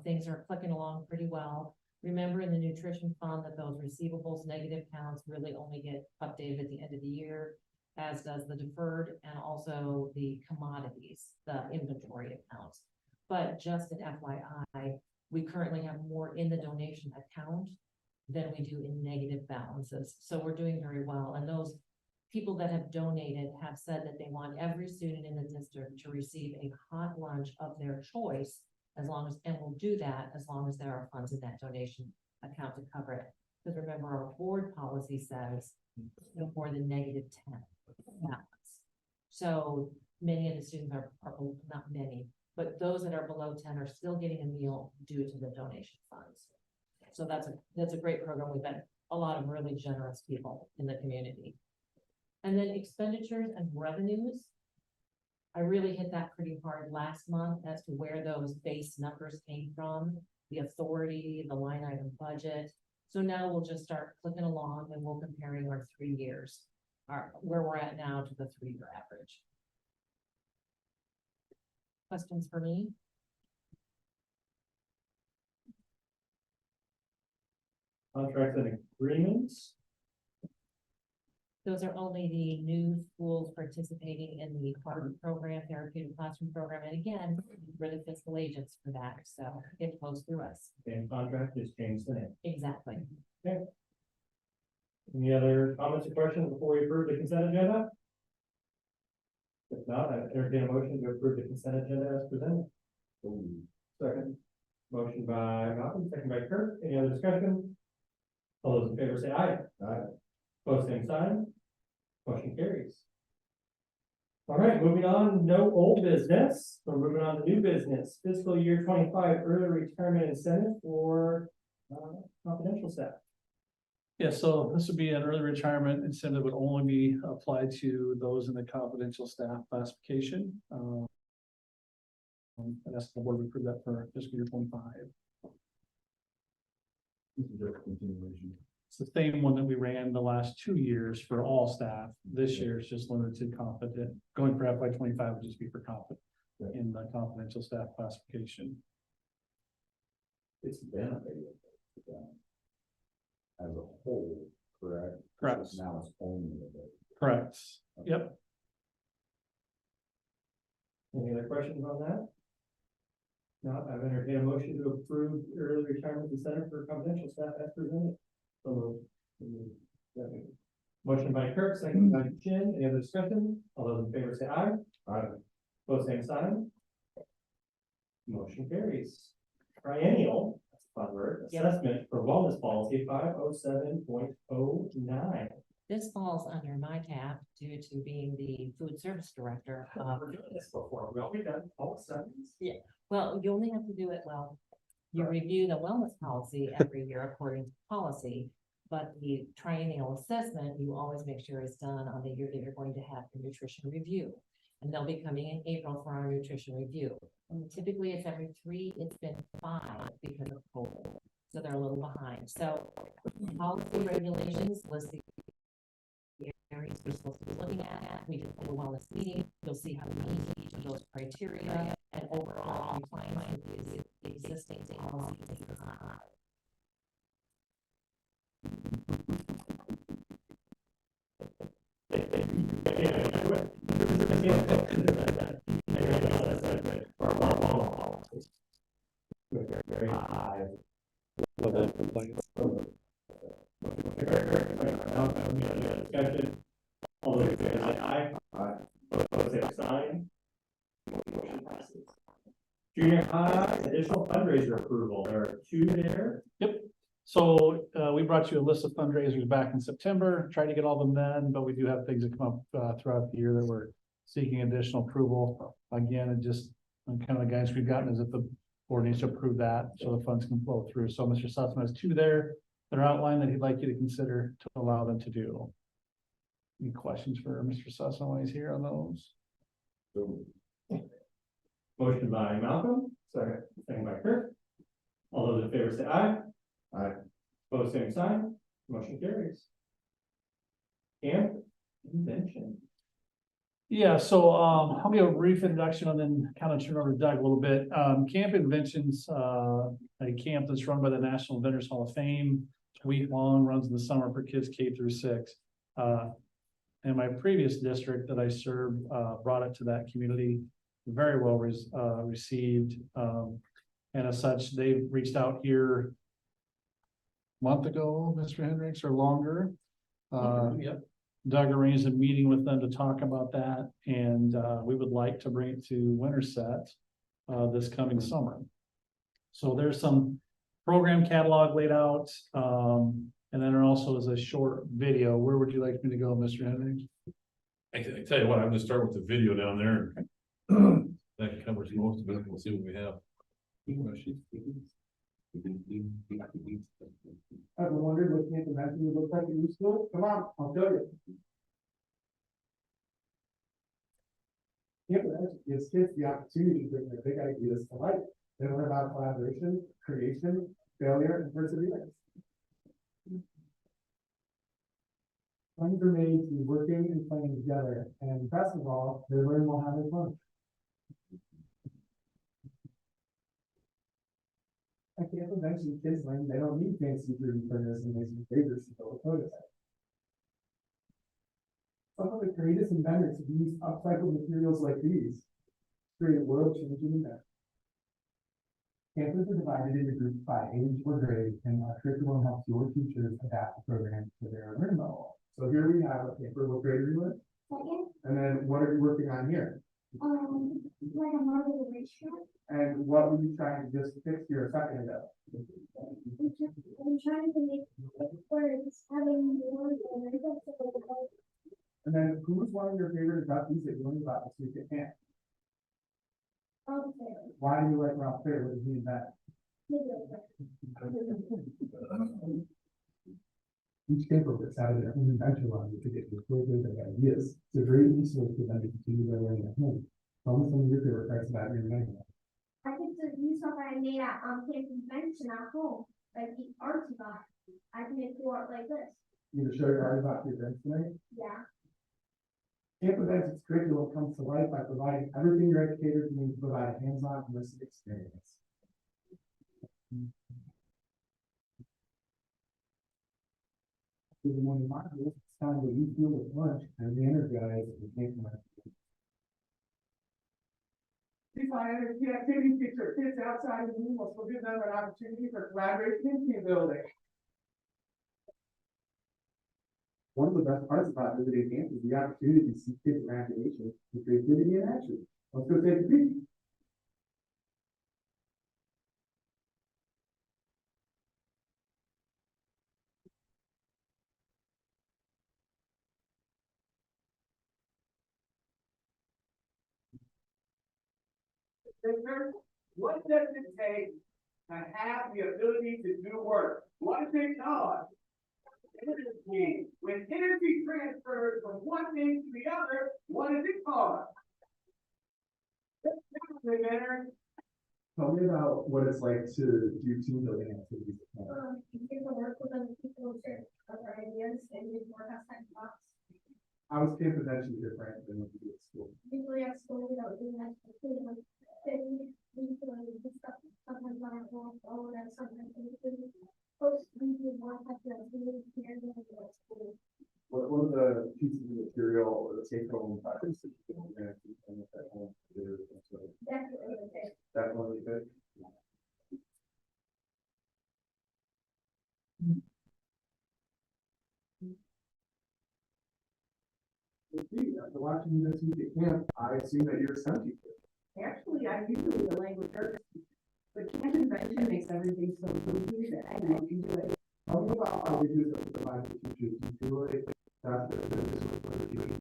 N: Things are clicking along pretty well. Remember in the nutrition fund that those receivables, negative counts really only get updated at the end of the year, as does the deferred and also the commodities, the inventory accounts. But just an FYI, we currently have more in the donation account than we do in negative balances. So we're doing very well. And those people that have donated have said that they want every student in the district to receive a hot lunch of their choice, as long as, and we'll do that as long as there are funds in that donation account to cover it. Because remember, our board policy says no more than -10 balance. So many of the students are not many, but those that are below 10 are still getting a meal due to the donation funds. So that's a great program. We've got a lot of really generous people in the community. And then expenditures and revenues. I really hit that pretty hard last month as to where those base numbers came from, the authority, the line item budget. So now we'll just start clicking along and we'll comparing our 3 years, where we're at now to the 3-year average. Questions for me?
B: Contracts and agreements.
N: Those are only the new schools participating in the CART program, therapeutic classroom program. And again, we're the fiscal agents for that. So it flows through us.
B: Same contract, just change the name.
N: Exactly.
B: Okay. Any other comments or questions before we approve the consent agenda? If not, I entertain a motion to approve the consent agenda as presented. Second. Motion by Malcolm, second by Kirk. Any other discussion? All those in favor say aye. Aye. Post same sign. Motion carries. All right, moving on, no old business. We're moving on to new business. Fiscal year 25 early retirement incentive for confidential staff.
D: Yeah, so this would be an early retirement incentive would only be applied to those in the confidential staff classification. And that's the board approved that for fiscal year 25.
A: This is just a continuation.
D: It's the same one that we ran the last 2 years for all staff. This year is just limited to confident. Going for FY 25 would just be for confident in the confidential staff classification.
A: It's benefited as a whole, correct?
D: Correct.
A: Now it's only a bit.
D: Correct. Yep.
B: Any other questions on that? No, I've entertained a motion to approve early retirement incentive for confidential staff as presented. So moved. Motion by Kirk, second by Jen. Any other discussion? All those in favor say aye.
A: Aye.
B: Both same sign. Motion carries. Triennial, that's a fun word,
N: Yep.
B: assessment for wellness policy 507.09.
N: This falls under my tab due to being the food service director.
B: We're doing this before. We already done all seconds.
N: Well, you only have to do it, well, you review the wellness policy every year according to policy. But the triennial assessment, you always make sure is done on the year that you're going to have your nutrition review. And they'll be coming in April for our nutrition review. And typically it's every 3, it's been 5 because of COVID. So they're a little behind. So policy regulations list the areas we're supposed to be looking at. We just did a wellness meeting. You'll see how we meet each of those criteria and overall compliance with the existing policies is not.
B: Very high. Discussion. All those in favor say aye. Aye. Opposed, same sign. Motion passes. Junior high additional fundraiser approval. There are 2 there.
D: So we brought you a list of fundraisers back in September, tried to get all of them then, but we do have things that come up throughout the year that we're seeking additional approval. Again, it just, kind of the guidance we've gotten is that the board needs to approve that so the funds can flow through. So Mr. Sussman has 2 there that are outlined that he'd like you to consider to allow them to do. Any questions for Mr. Sussman while he's here on those?
B: Motion by Malcolm, second by Kirk. All those in favor say aye.
A: Aye.
B: Opposed, same sign. Motion carries. Camp convention.
D: Yeah, so I'll give a brief introduction and then kind of turn over to Doug a little bit. Camp Inventions, a camp that's run by the National Inventors Hall of Fame. It's a week long, runs in the summer for kids K through 6. And my previous district that I served brought it to that community, very well received. And as such, they reached out here a month ago, Mr. Hendricks, or longer.
B: Yep.
D: Doug arranged a meeting with them to talk about that, and we would like to bring it to Winterset this coming summer. So there's some program catalog laid out, and then there also is a short video. Where would you like me to go, Mr. Hendricks?
E: I can tell you what, I'm gonna start with the video down there. That covers most of it. We'll see what we have.
A: Ever wondered what camp convention would look like in your school? Come on, I'll show you. Camp convention gives kids the opportunity to bring their big ideas to life. They learn about collaboration, creation, failure, and perseverance. Plans are made through working and playing together, and best of all, they learn while having fun. At camp convention, kids learn they don't need fancy 3D printers and laser graders to build a prototype. Some of the greatest inventors have used upcycled materials like these to create world-changing inventors. Campers are divided into groups by age or grade, and our curriculum helps your teachers adapt the program to their learning level. So here we have a camper. What grade are you in?
L: Second,
A: And then what are you working on here?
L: like a marble racetrack.
A: And what were you trying to just fix here a second ago?
L: I'm trying to make words having more than I guess.
A: And then who's one of your favorite inductees that you learned about this week at camp?
L: Okay.
A: Why do you like Ralph Fair? What did he invent? Each camper gets out of their own invention line to get to further their ideas. It's a great resource for them to continue their learning at home. Tell me some of your favorite parts about your invention.
L: I get to use something I made at camp convention at home, like the art box. I can make art like this.
A: You gonna show your art about your events tonight?
L: Yeah.
A: Camp Events' curriculum comes to life by providing everything your educators need to provide a hands-on immersive experience.
M: time that you feel with lunch and re-energized and can't come out.
A: These high energy activities get your kids outside of the room, will give them an opportunity for collaboration and team building.
M: One of the best parts about visiting camp is the opportunity to see kids' imagination and creativity in action. Let's go take a peek.
A: What does it take to have the ability to do work? What is it called? Energy. When energy transfers from one thing to the other, what is it called?
M: Tell me about what it's like to do team building activities.
L: You get to work with other people, share other ideas, and you work outside the box.
M: How is camp eventually different than what you do at school?
L: Usually at school, we don't do that. We discuss sometimes on our phone, and sometimes we post, we do more like that, we do here than we do at school.
M: What are the pieces of material or the take-home projects that you can and at home to do?
L: Definitely okay.
M: Definitely good. After watching this week at camp, I assume that you're a STEM teacher.
K: Actually, I usually the language arts, but camp convention makes everything so easy that I know you do it.
M: Tell me about how we do this with the live teachers. Do you feel like that's the business for the teachers?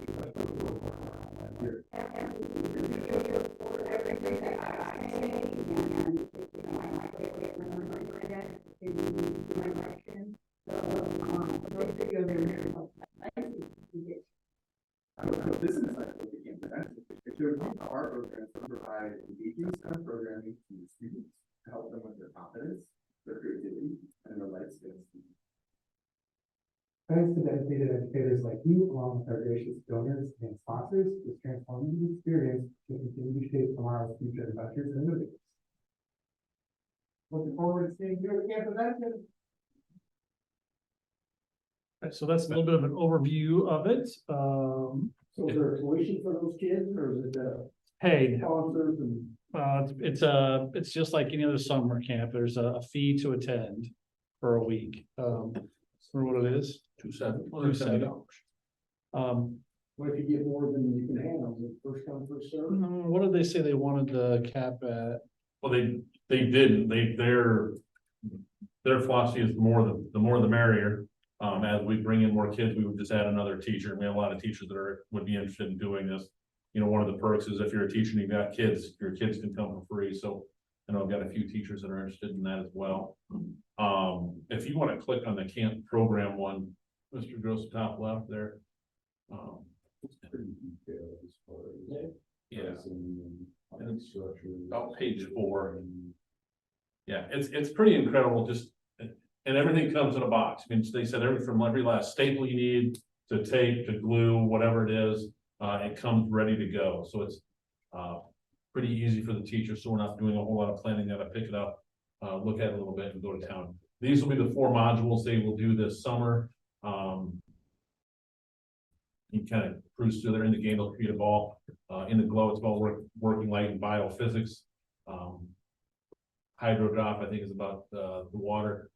M: Here.
K: Everything that I say, and you know, I might get remember that in my direction. So, the video there very helpful.
M: I don't know, this is like what the camp event. It shows you how our programs provide engaging STEM programming to the students to help them with their confidence, their creativity, and their life skills. Thanks to dedicated educators like you, along with our gracious donors and sponsors, this transformative experience will continue to shape tomorrow's future adventures and innovators. Looking forward to seeing you at camp event.
D: So that's a little bit of an overview of it.
I: So is there a tuition for those kids, or is it,
D: Paid.
I: sponsors and?
D: It's just like any other summer camp. There's a fee to attend for a week. For what it is. $270.
I: What if you get more than you can handle, is it first come, first served?
D: What did they say they wanted the cap at?
E: Well, they didn't, their philosophy is the more the merrier. As we bring in more kids, we would just add another teacher. We have a lot of teachers that would be interested in doing this. You know, one of the perks is if you're a teacher and you've got kids, your kids can come for free. So I know I've got a few teachers that are interested in that as well. If you want to click on the camp program one, Mr. Gross, top left there.
M: It's pretty detailed as far as.
E: Yeah. And it's about page 4. Yeah, it's pretty incredible. And everything comes in a box. I mean, they said from every last staple you need to tape to glue, whatever it is, it comes ready to go. So it's pretty easy for the teacher. So we're not doing a whole lot of planning. Got to pick it up, look at it a little bit, and go to town. These will be the 4 modules they will do this summer. You kind of cruise through there. In the game, they'll create a ball. In the glow, it's about working light and biophysics. Hydro drop, I think, is about the water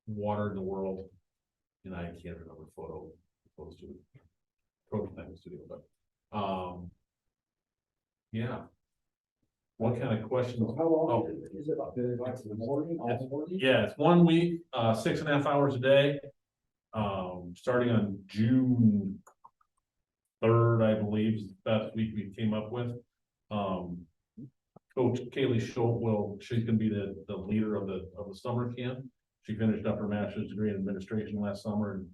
E: in the world. And I can't remember photo studio, prototype studio, but yeah. What kind of questions?
I: How long is it? Like in the morning, all the morning?
E: Yeah, it's 1 week, 6.5 hours a day. Starting on June 3rd, I believe, is the best week we came up with. Coach Kaylee Schultz she's gonna be the leader of the summer camp. She finished up her master's degree in administration last summer and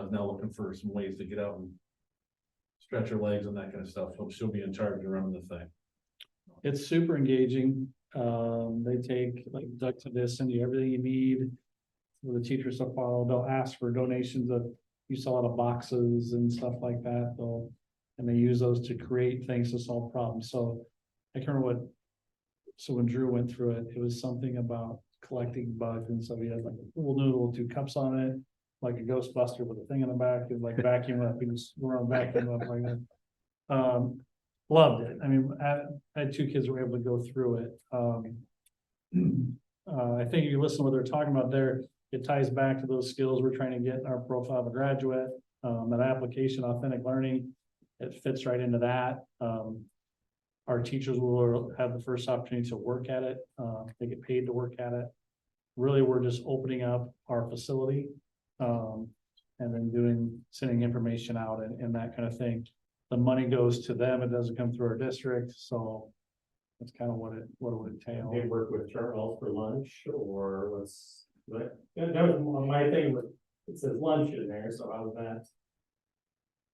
E: is now looking for some ways to get out and stretch her legs and that kind of stuff. So she'll be in charge of running the thing.
D: It's super engaging. They take like duck to this, send you everything you need. The teachers will follow. They'll ask for donations of, you saw a lot of boxes and stuff like that. And they use those to create things to solve problems. So I can't remember so when Drew went through it, it was something about collecting bugs, and so he had like a little noodle, 2 cups on it. like a Ghostbuster with a thing in the back, and like vacuum up, he was, we're on vacuum up like that. Loved it. I mean, I had two kids who were able to go through it. I think if you listen to what they're talking about there, it ties back to those skills we're trying to get in our profile of a graduate. That application, authentic learning, it fits right into that. Our teachers will have the first opportunity to work at it. They get paid to work at it. Really, we're just opening up our facility, and then sending information out and that kind of thing. The money goes to them, it doesn't come through our district, so that's kind of what it would entail.
B: They work with Charles for lunch or what's, that was my thing with, it says lunch in there, so how was that?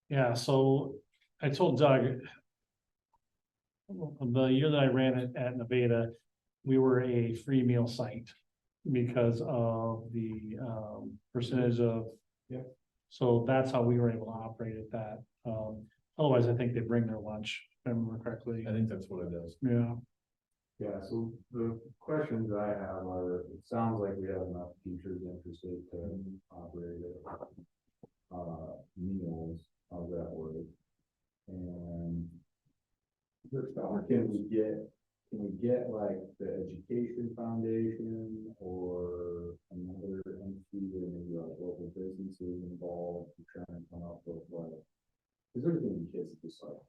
D: Yeah, so I told Doug, the year that I ran it at Nevada, we were a free meal site because of the percentage of.
B: Yeah.
D: So that's how we were able to operate at that. Otherwise, I think they bring their lunch, if I remember correctly.
E: I think that's what it is.
D: Yeah.
H: Yeah, so the questions I have are, it sounds like we have enough teachers interested to operate it. Meals, how's that work? And can we get like the education foundation or another entity or maybe like local businesses involved to try and come up with like, because there's gonna be kids that just like,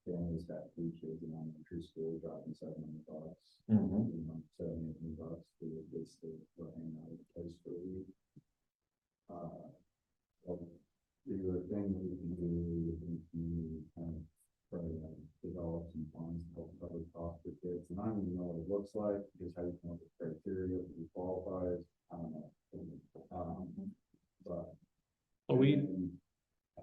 H: families got 3 kids in elementary school dropping $700,
E: Mhm.
H: you know, $700 for the kids to go hang out at the place for a week. Is there a thing that we can do in the community to kind of try to develop some funds to help cover costs for kids? And I don't even know what it looks like, because how you come up with criteria to be qualified, I don't know. But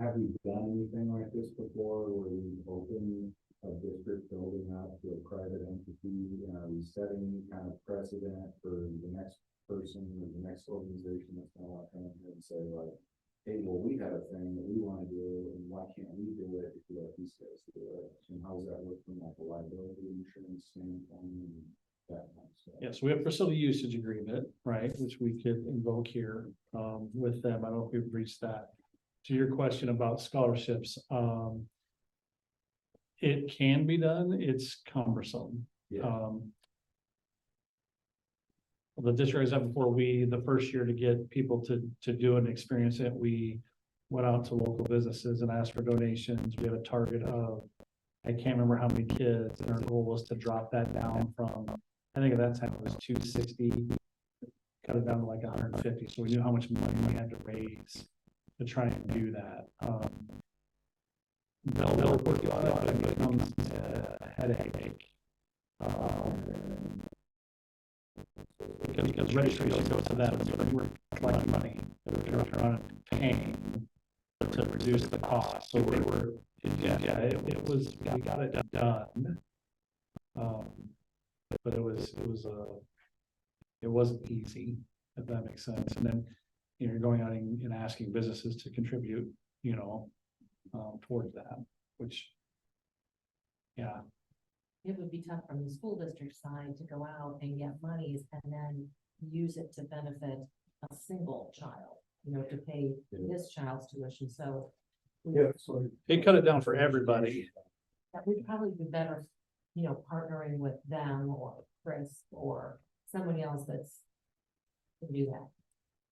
H: have we done anything like this before, where we open a district building up to a private entity, and are we setting any kind of precedent for the next person or the next organization that's gonna want to come in here and say like, hey, well, we had a thing that we want to do, and why can't we do it if we let these guys do it? And how does that work from like a liability insurance standpoint and that kind of stuff?
D: Yeah, so we have facility usage agreement, right, which we could invoke here with them. I don't know if we've reached that. To your question about scholarships, it can be done, it's cumbersome.
H: Yeah.
D: The district is up before the first year to get people to do and experience it, we went out to local businesses and asked for donations. We had a target of, I can't remember how many kids, and our goal was to drop that down from, I think at that time it was 260, cut it down to like 150. So we knew how much money we had to raise to try and do that. They'll work on it, but it becomes a headache. Because registration goes to them, so we're collecting money, they're paying to reduce the cost, so we were, it was, we got it done. But it wasn't easy, if that makes sense, and then, you're going out and asking businesses to contribute, towards that, which, yeah.
N: It would be tough from the school district side to go out and get monies and then use it to benefit a single child, to pay this child's tuition, so.
H: So
D: It cut it down for everybody.
N: That would probably be better, partnering with them or Chris or somebody else that's to do that.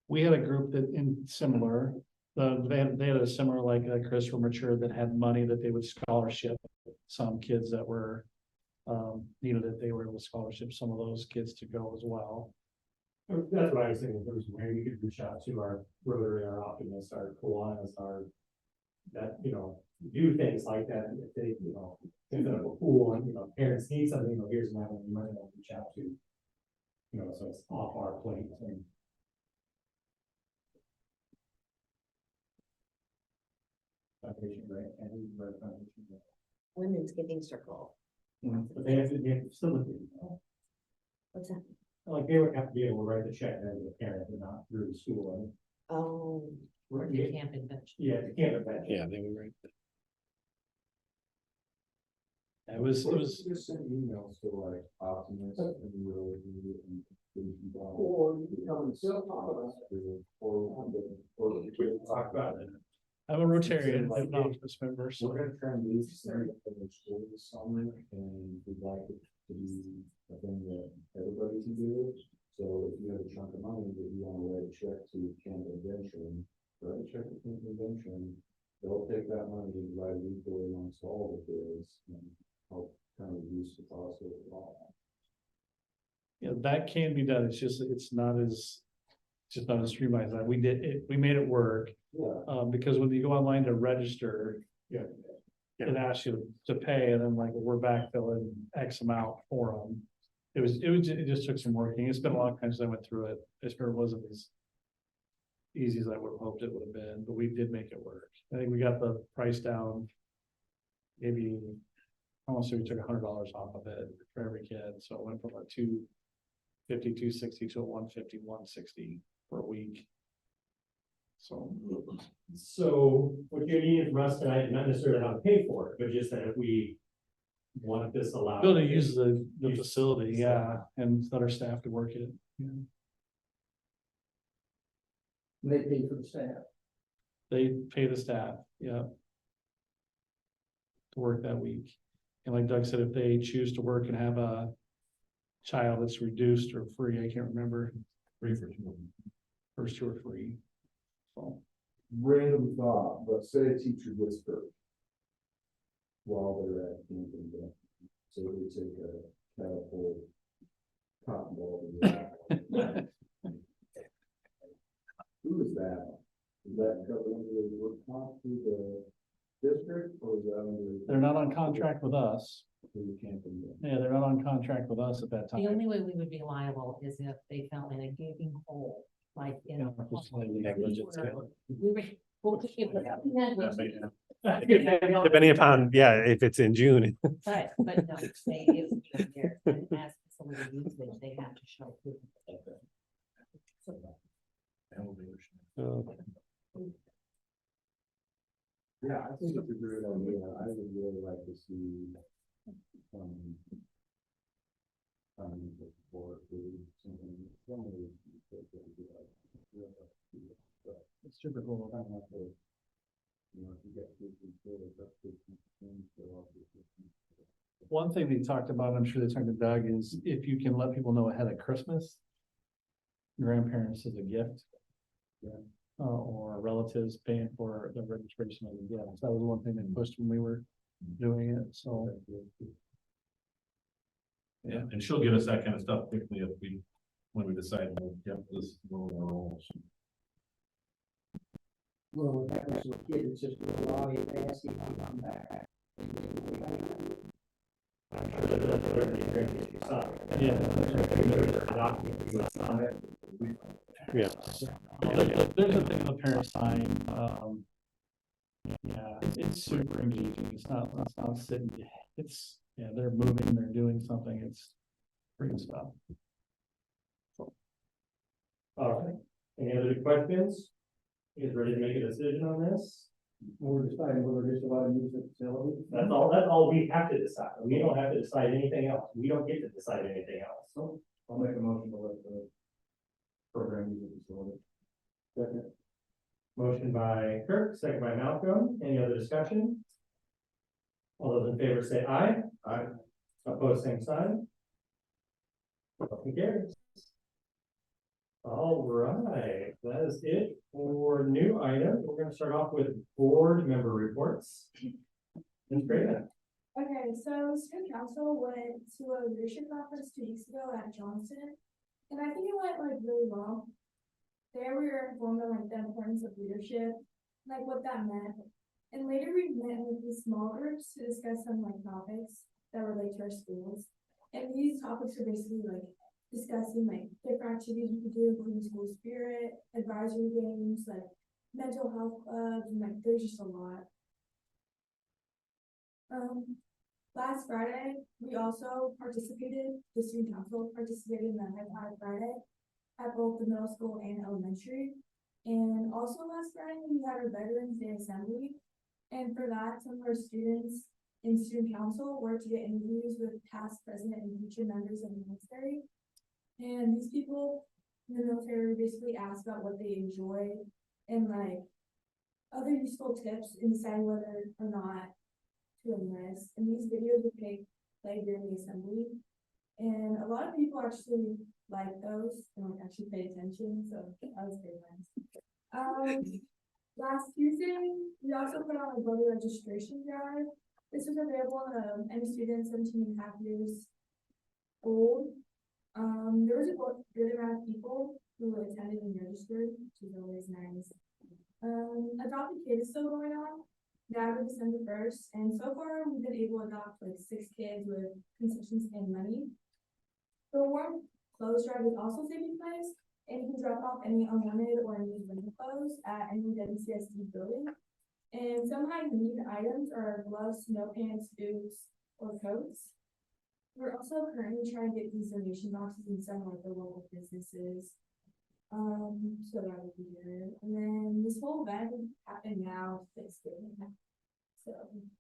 D: We had a group that similar, they had a similar, like Chris or Mature, that had money that they would scholarship some kids that were needed it. They were able to scholarship some of those kids to go as well.
B: That's what I was thinking, there's a way we could reach out to our Rotary, our Optimists, our Kiwanis, that, do things like that, and if they, instead of a pool, and, parents need something, here's an avenue you might want to reach out to. So it's off our plate, and foundation, right? And foundation, right?
G: Women's Giving Circle.
B: But they have to facilitate.
G: What's that?
B: Like they would have to be able to write the check to the parent and not through the school.
G: Oh.
N: Or the camp invention.
B: Yeah, the camp invention.
D: Yeah, they were right. It was
H: just send emails to like Optimus and Rotary and
I: Or you can come and still talk about it. Or we can talk about it.
D: I'm a Rotarian, I'm not this member, so.
I: We're gonna try and do something for the school this summer, and we'd like it to be a thing that everybody can do. So if you have a chunk of money that you wanna write a check to Canada Convention, write a check to Canada Convention, they'll take that money and divide it equally amongst all the kids and help kind of reduce the cost of it all.
D: Yeah, that can be done, it's just, it's just not as streamlined as that, we did it, we made it work.
I: Yeah.
D: Because when you go online to register.
I: Yeah.
D: It asks you to pay, and then like, we're backfilling X amount for them. It just took some working, it's been a long time since I went through it, it sure wasn't as. Easy as I would have hoped it would have been, but we did make it work, I think we got the price down. Maybe, almost we took $100 off of it for every kid, so it went from a $250, $260 to a $150, $160 per week.
B: So what you're needing from us tonight, not necessarily how to pay for it, but just that if we want this allowed.
D: Ability to use the facility, yeah, and let our staff to work it. Yeah.
I: They pay for the staff.
D: They pay the staff, yeah. To work that week. And like Doug said, if they choose to work and have a child that's reduced or free, I can't remember.
E: Free for two.
D: First two are free. So,
I: Random thought, but say a teacher gets hurt while they're at camping, so they take a catapult cotton ball to the who is that? Is that covered under the work comp through the district, or is that under?
D: they're not on contract with us.
I: through camping?
D: Yeah, they're not on contract with us at that
N: The
D: time.
N: only way we would be liable is if they fell in a gaping hole, like in.
D: Yeah, just like negligence.
N: We were. Well,
J: Depending upon, yeah, if it's in June.
N: But no, they, it would be there, and as facility usage, they have to show proof.
I: Yeah, I think it's a great idea. I would really like to see. Support something.
D: It's super cool. One thing they talked about, I'm sure they talked to Doug, is if you can let people know ahead of Christmas. Grandparents as a gift.
I: Yeah.
D: Or relatives paying for the registration of the gift. That was one thing they pushed when we were doing it, so.
E: Yeah, and she'll get us that kind of stuff quickly when we decide we'll get this rolls.
I: Well, that was a kid, it's just a lot of asking to come back.
D: Yeah.
J: Yeah.
D: There's a thing the parents sign, yeah, it's super engaging, it's not sitting, it's, yeah, they're moving, they're doing something, it's pretty stuff.
B: All right, any other questions? You guys ready to make a decision on this?
I: We're deciding whether it's allowed to use the facility.
B: That's all we have to decide. We don't have to decide anything else. We don't get to decide anything else.
I: So I'll make a motion to let the program use the facility. Second.
B: Motion by Kirk, second by Malcolm. Any other discussion? All those in favor say aye.
I: Aye.
B: Opposed, same sign. Motion carries. All right, that is it for new items. We're gonna start off with board member reports. Ms. Grayman.
L: Okay, so student council went to a leadership conference 2 weeks ago at Johnson, and I think it went like really well. There we were informed on like the importance of leadership, like what that meant. And later we met with these small groups to discuss some like topics that relate to our schools. And these topics are basically like discussing like different activities we could do, including school spirit, advisory games, like mental health clubs, and like there's just a lot. Last Friday, we also participated, the student council participated in the High Five Friday at both the middle school and elementary. And also last Friday, we had our Veterans Day Assembly. And for that, some of our students in student council were to get interviews with past, present, and future members of the military. And these people in the military basically ask about what they enjoy and like other useful tips in deciding whether or not to enlist. And these videos would play during the assembly. And a lot of people actually like those and like actually pay attention. So that was very nice. Last Tuesday, we also put on a voter registration drive. This was available to any student 17.5 years old. There was a good amount of people who attended and registered, which is always nice. Adopt a Kid is still going on now to December 1st, and so far we've been able to adopt like 6 kids with concessions and money. The warm clothes drive is also taking place, and you can drop off any unwanted or unused winter clothes at any WCSD building. And some high-need items are gloves, snow pants, boots, or coats. We're also currently trying to get these donation boxes in some of the local businesses. So that would be good. And then this whole event would happen now, Thanksgiving. So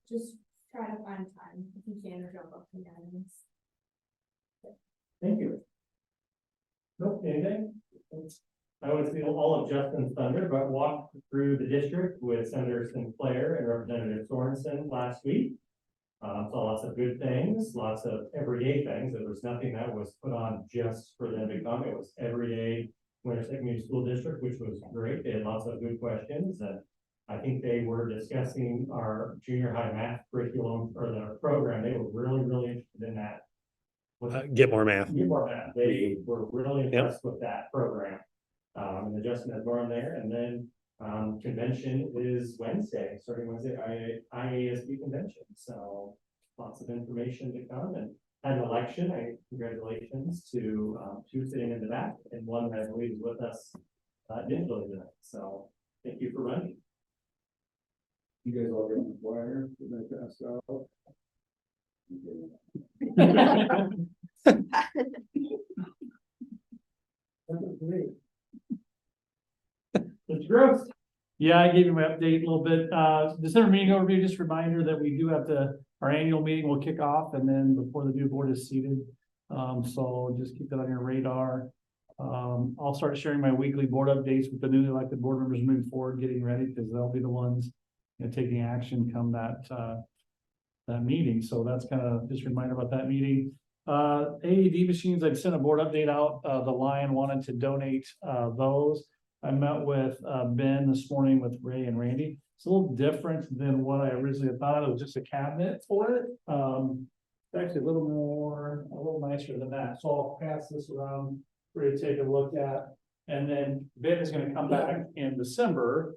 L: just try to find time if you can to drop off the items.
B: Thank you. Nope, anything? I always feel all of Justin's thunder, but walked through the district with Senator Sinclair and Representative Sorensen last week. Saw lots of good things, lots of everyday things. There was nothing that was put on just for them to come. It was everyday Winterset Community School District, which was great. They had lots of good questions, and I think they were discussing our junior high math curriculum or the program. They were really, really interested in that.
J: Get more math.
B: Get more math. They were really impressed with that program. And the Justin has gone there, and then convention is Wednesday, starting Wednesday, IASB convention. So lots of information to come, and had an election. Congratulations to two sitting in the back, and one that I believe is with us digitally tonight. So thank you for running.
A: You guys all get on the flyer that I passed out?
B: It's gross.
D: Yeah, I gave you my update a little bit. December meeting overview, just a reminder that we do have our annual meeting will kick off and then before the new board is seated. So just keep that on your radar. I'll start sharing my weekly board updates with the newly elected board members moving forward, getting ready because they'll be the ones taking action come that meeting. So that's kind of just a reminder about that meeting. AED machines, I'd sent a board update out. The Lion wanted to donate those. I met with Ben this morning with Ray and Randy. It's a little different than what I originally thought. It was just a cabinet for it. It's actually a little nicer than that. So I'll pass this around for you to take a look at. And then Ben is going to come back in December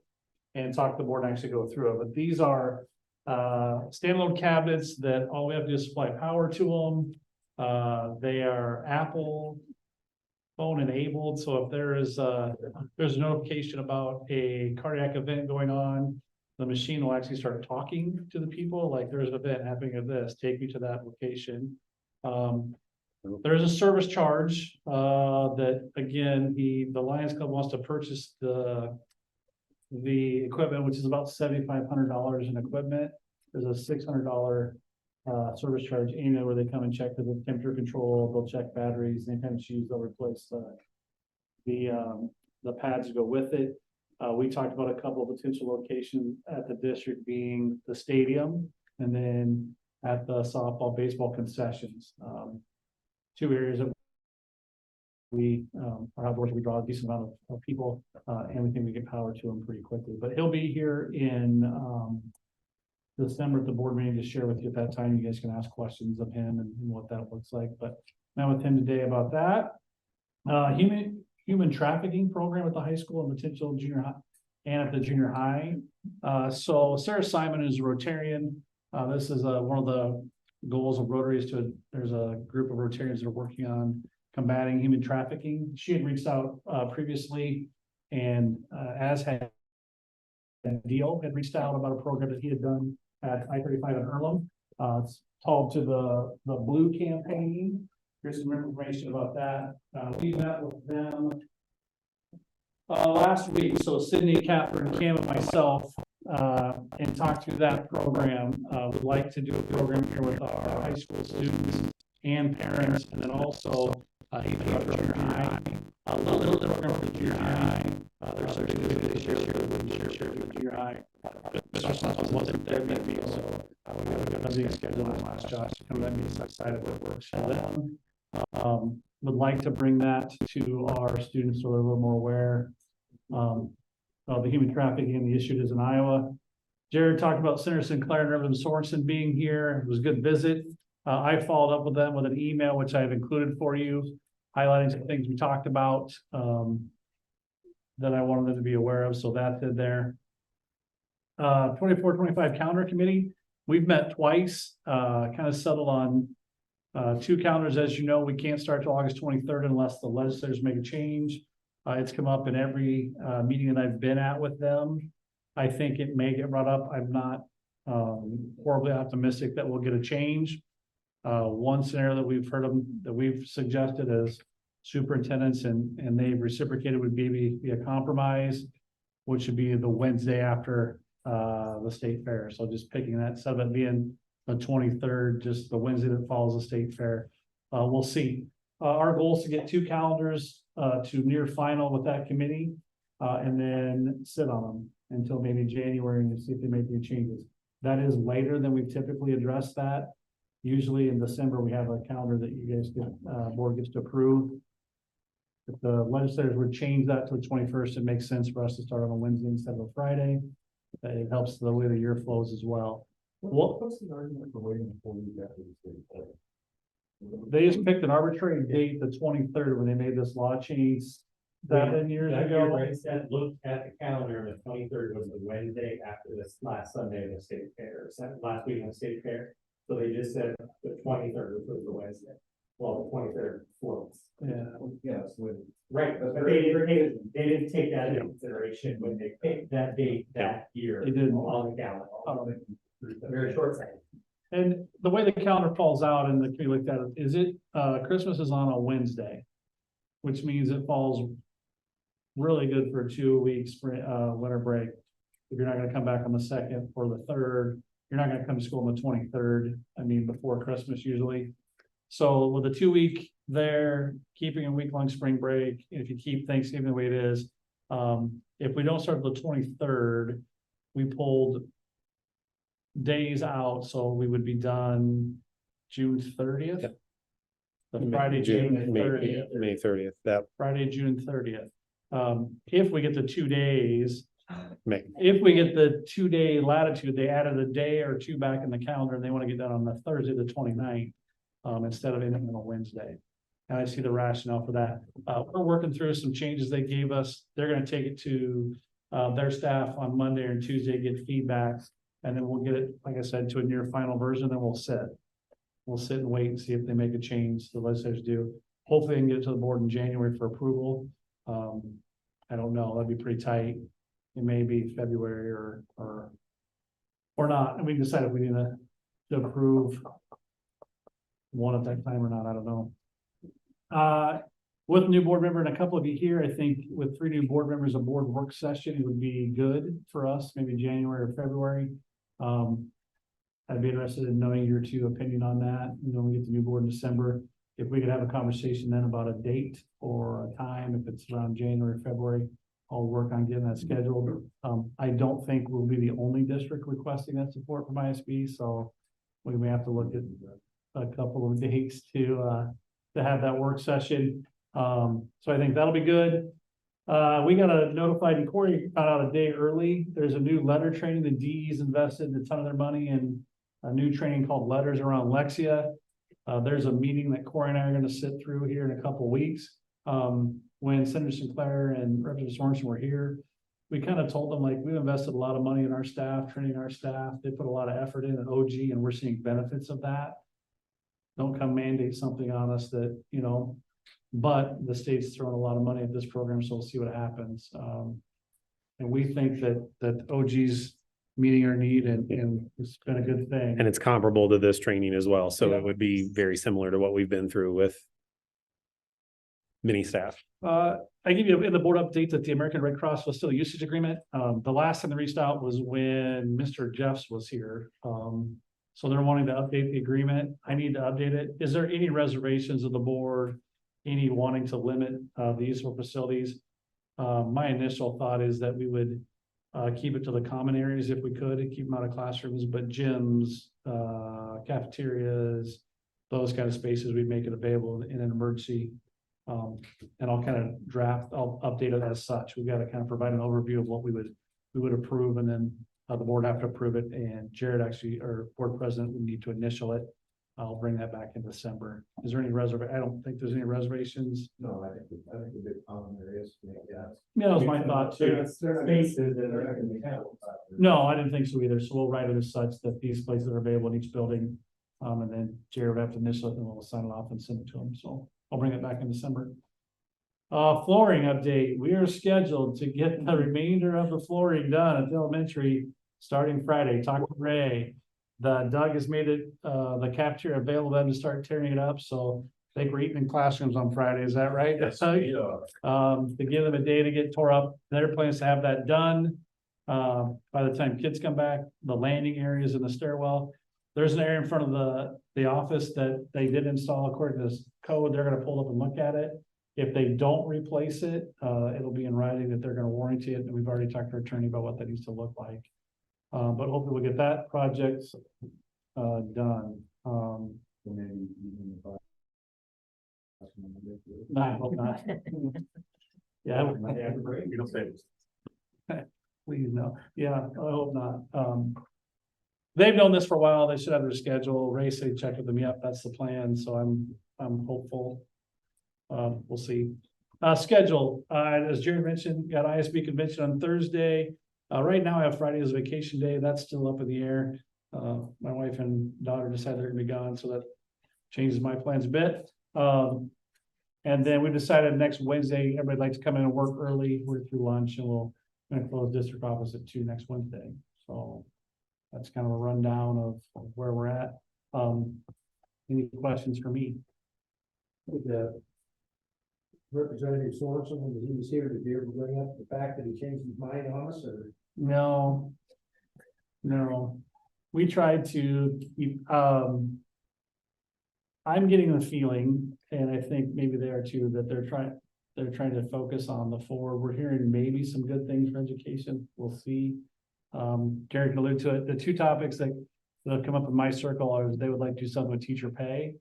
D: and talk to the board and actually go through it. But these are standalone cabinets that all we have to do is supply power to them. They are Apple phone enabled, so if there's a notification about a cardiac event going on, the machine will actually start talking to the people, like there's an event happening at this, take you to that location. There's a service charge that again, the Lions Club wants to purchase the equipment, which is about $7,500 in equipment. There's a $600 service charge annually where they come and check the temperature control, they'll check batteries, anytime it's used, they'll replace the pads to go with it. We talked about a couple of potential locations at the district being the stadium and then at the softball, baseball concessions. Two areas that we are outdoors, we draw a decent amount of people and we think we get power to them pretty quickly. But he'll be here in December at the board meeting to share with you at that time. You guys can ask questions of him and what that looks like. But met with him today about that. Human trafficking program at the high school and potential junior high and at the junior high. So Sarah Simon is a Rotarian. This is one of the goals of Rotary is there's a group of Rotarians that are working on combating human trafficking. She had reached out previously and as had Deal had reached out about a program that he had done at I-35 in Earlham. It's called to the Blue campaign. Here's some information about that. We met with them last week. So Sydney, Catherine, Cam, and myself and talked through that program. Would like to do a program here with our high school students and parents, and then also He's a junior high, a little program for junior high. There's some things this year that we didn't share with junior high. Mr. Smith wasn't there, maybe, so we got a busy schedule last Josh to come at me, so excited what works for them. Would like to bring that to our students so they're a little more aware. The human trafficking and the issues in Iowa. Jared talked about Senator Sinclair and Reverend Sorensen being here. It was a good visit. I followed up with them with an email, which I've included for you, highlighting some things we talked about that I wanted them to be aware of. So that's in there. 24-25 calendar committee. We've met twice, kind of settled on 2 calendars. As you know, we can't start till August 23rd unless the legislators make a change. It's come up in every meeting that I've been at with them. I think it may get brought up. I'm not horribly optimistic that we'll get a change. One scenario that we've heard of, that we've suggested as superintendents and they've reciprocated would be a compromise, which would be the Wednesday after the state fair. So just picking that, instead of it being the 23rd, just the Wednesday that follows the state fair. We'll see. Our goal is to get 2 calendars to near final with that committee and then sit on them until maybe January and see if they make any changes. That is later than we typically address that. Usually in December, we have a calendar that you guys get, board gets to approve. If the legislators would change that to the 21st, it makes sense for us to start on a Wednesday instead of a Friday. It helps the way the year flows as well.
I: What's the argument for waiting until we get to the state fair?
D: They just picked an arbitrary date, the 23rd, when they made this law change 7 years ago.
B: Looked at the calendar, and the 23rd was the Wednesday after this last Sunday of the state fair, last week of the state fair. So they just said the 23rd was the Wednesday. Well, the 23rd floats.
D: Yeah.
I: Yes, with.
B: Right, but they didn't take that into consideration when they picked that date that year.
D: They didn't.
B: On the calendar. Very short sighted.
D: And the way the calendar falls out and the committee looked at it, is it, Christmas is on a Wednesday, which means it falls really good for 2 weeks for, winter break. If you're not gonna come back on the 2nd or the 3rd, you're not gonna come to school on the 23rd. I mean, before Christmas usually. So with a 2 week there, keeping a week-long spring break, if you keep Thanksgiving the way it is, if we don't start the 23rd, we pulled days out, so we would be done June 30th.
J: Yep.
D: The Friday, June 30th.
J: May 30th, that
D: Friday, June 30th. If we get the 2 days,
J: May.
D: if we get the 2-day latitude, they added a day or 2 back in the calendar and they want to get done on the Thursday, the 29th, instead of anything on a Wednesday. And I see the rationale for that. We're working through some changes they gave us. They're going to take it to their staff on Monday and Tuesday, get feedback. And then we'll get it, like I said, to a near final version, then we'll sit. We'll sit and wait and see if they make a change, the legislators do. Hopefully they can get it to the board in January for approval. I don't know, that'd be pretty tight. It may be February or not. And we can decide if we need to approve one at that time or not, I don't know. With new board member and a couple of you here, I think with 3 new board members, a board work session would be good for us, maybe January or February. I'd be interested in knowing your 2 opinion on that. You know, we get the new board in December. If we could have a conversation then about a date or a time, if it's around January, February, I'll work on getting that scheduled. I don't think we'll be the only district requesting that support from ISB, so we may have to look at a couple of dates to have that work session. So I think that'll be good. We got a notified, and Corey found out a day early. There's a new letter training. The DE's invested a ton of their money in a new training called Letters Around Lexia. There's a meeting that Corey and I are going to sit through here in a couple of weeks. When Senator Sinclair and Representative Sorensen were here, we kind of told them, like, we've invested a lot of money in our staff, training our staff. They put a lot of effort in at OG, and we're seeing benefits of that. Don't come mandate something on us that, you know, but the state's throwing a lot of money at this program, so we'll see what happens. And we think that OG's meeting our need and it's been a good thing.
J: And it's comparable to this training as well. So
D: Yeah.
J: it would be very similar to what we've been through with many staff.
D: I give you in the board update that the American Red Cross was still a usage agreement. The last time they reached out was when Mr. Jeffs was here. So they're wanting to update the agreement. I need to update it. Is there any reservations of the board any wanting to limit, the use of facilities. My initial thought is that we would, keep it to the common areas if we could, and keep them out of classrooms, but gyms, cafeterias, those kind of spaces, we'd make it available in an emergency. And I'll kind of I'll update it as such. We've got to kind of provide an overview of what we would approve, and then the board have to approve it, and Jared actually, or board president, would need to initial it. I'll bring that back in December. Is there any I don't think there's any reservations.
I: No, I think the big common areas, yeah.
D: Yeah, that was my thought too.
B: There's spaces that are not gonna be handled.
D: No, I didn't think so either. So we'll write it as such that these places are available in each building. And then Jared will have to initial it, and we'll sign it off and send it to him. So I'll bring it back in December. Flooring update. We are scheduled to get the remainder of the flooring done at the elementary starting Friday. Talk to Ray. Doug has made it, the cafeteria available then to start tearing it up. So I think we're eating in classrooms on Friday. Is that right?
E: Yes,
D: To give them a day to get tore up. Their plan is to have that done. By the time kids come back, the landing areas in the stairwell. There's an area in front of the office that they did install according to this code. They're gonna pull up and look at it. If they don't replace it, it'll be in writing that they're gonna warranty it, and we've already talked to our attorney about what that needs to look like. But hopefully we'll get that project done.
I: Maybe even if
D: No, I hope not. Yeah, I hope not.
E: We don't say this.
D: Please no. Yeah, I hope not. They've known this for a while. They should have their schedule. Ray said he checked with them. Yep, that's the plan. So I'm hopeful. We'll see. Schedule, as Jerry mentioned, got ISB convention on Thursday. Right now I have Friday as a vacation day. That's still up in the air. My wife and daughter decided they're gonna be gone, so that changes my plans a bit. And then we decided next Wednesday, everybody'd like to come in and work early. We're through lunch, and we'll gonna close district office at 2 next Wednesday. So that's kind of a rundown of where we're at. Any questions for me?
H: Representative Sorensen, when he was here, did you ever bring up the fact that he changed his mind on us, or?
D: No. We tried to keep, I'm getting the feeling, and I think maybe they are too, that they're trying to focus on the 4. We're hearing maybe some good things for education. We'll see. Gary can allude to it. The 2 topics that have come up in my circle are they would like to do something with teacher pay.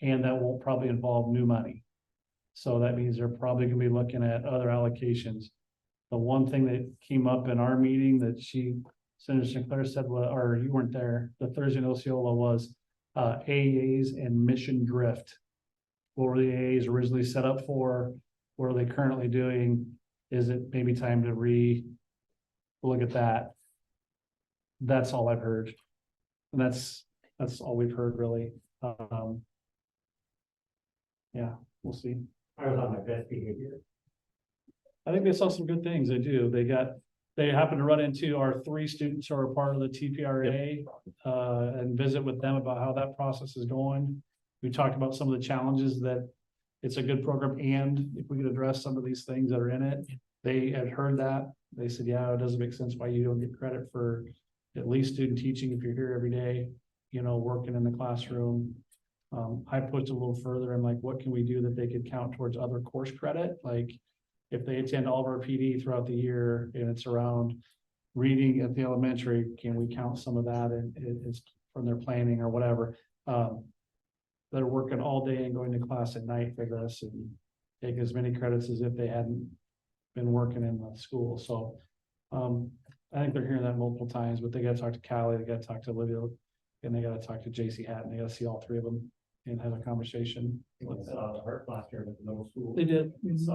D: And that won't probably involve new money. So that means they're probably gonna be looking at other allocations. The one thing that came up in our meeting that Senator Sinclair said, or you weren't there, the Thursday in Osceola was AAs and mission drift. What were the AAs originally set up for? What are they currently doing? Is it maybe time to look at that? That's all I've heard. And that's all we've heard really. Yeah, we'll see.
B: I was on my best behavior.
D: I think they saw some good things. They do. They happen to run into our 3 students who are part of the TPRA and visit with them about how that process is going. We talked about some of the challenges that it's a good program, and if we could address some of these things that are in it, they had heard that. They said, yeah, it doesn't make sense why you don't get credit for at least student teaching if you're here every day, working in the classroom. I pushed a little further and like, what can we do that they could count towards other course credit? Like if they attend all of our PD throughout the year and it's around reading at the elementary, can we count some of that and it's from their planning or whatever? They're working all day and going to class at night for this and take as many credits as if they hadn't been working in the school. So I think they're hearing that multiple times, but they got to talk to Callie, they got to talk to Olivia, and they got to talk to JC Hatton. They got to see all 3 of them and have a conversation.
B: With art last year at the middle school.
D: They did.
B: It's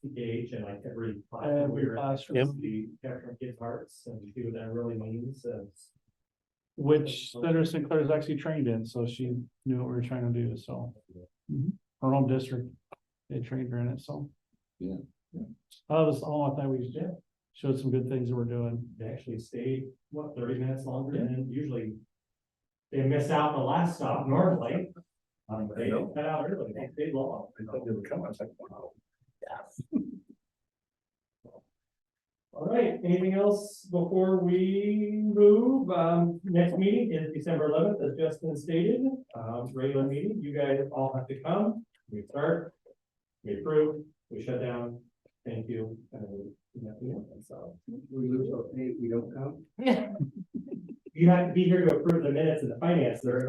B: engage and like every class.
D: Every classroom.
B: The capturing kids' hearts and see what that really means.
D: Which Senator Sinclair is actually trained in, so she knew what we were trying to do, so. Her own district, they trained her in it, so.
I: Yeah.
D: That was all I thought we showed some good things that we're doing.
B: They actually stayed, 30 minutes longer than usually. They miss out the last stop normally. They cut out early, they stayed long.
E: I thought they would come. I was like, wow.
B: All right, anything else before we move? Next meeting is December 11th, as Justin stated, regular meeting, you guys all have to come, we start, we approve, we shut down, thank you. So
M: We lose our pay, we don't come.
B: you have to be here to approve the minutes and the finance. Yeah,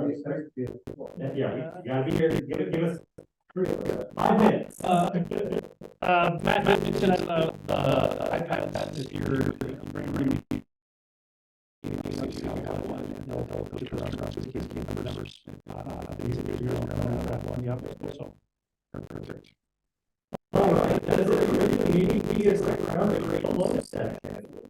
B: you gotta be here, give us 5 minutes.
D: Matt mentioned, iPads, if you're bringing.
B: All right, that is it, regular meeting, we are around the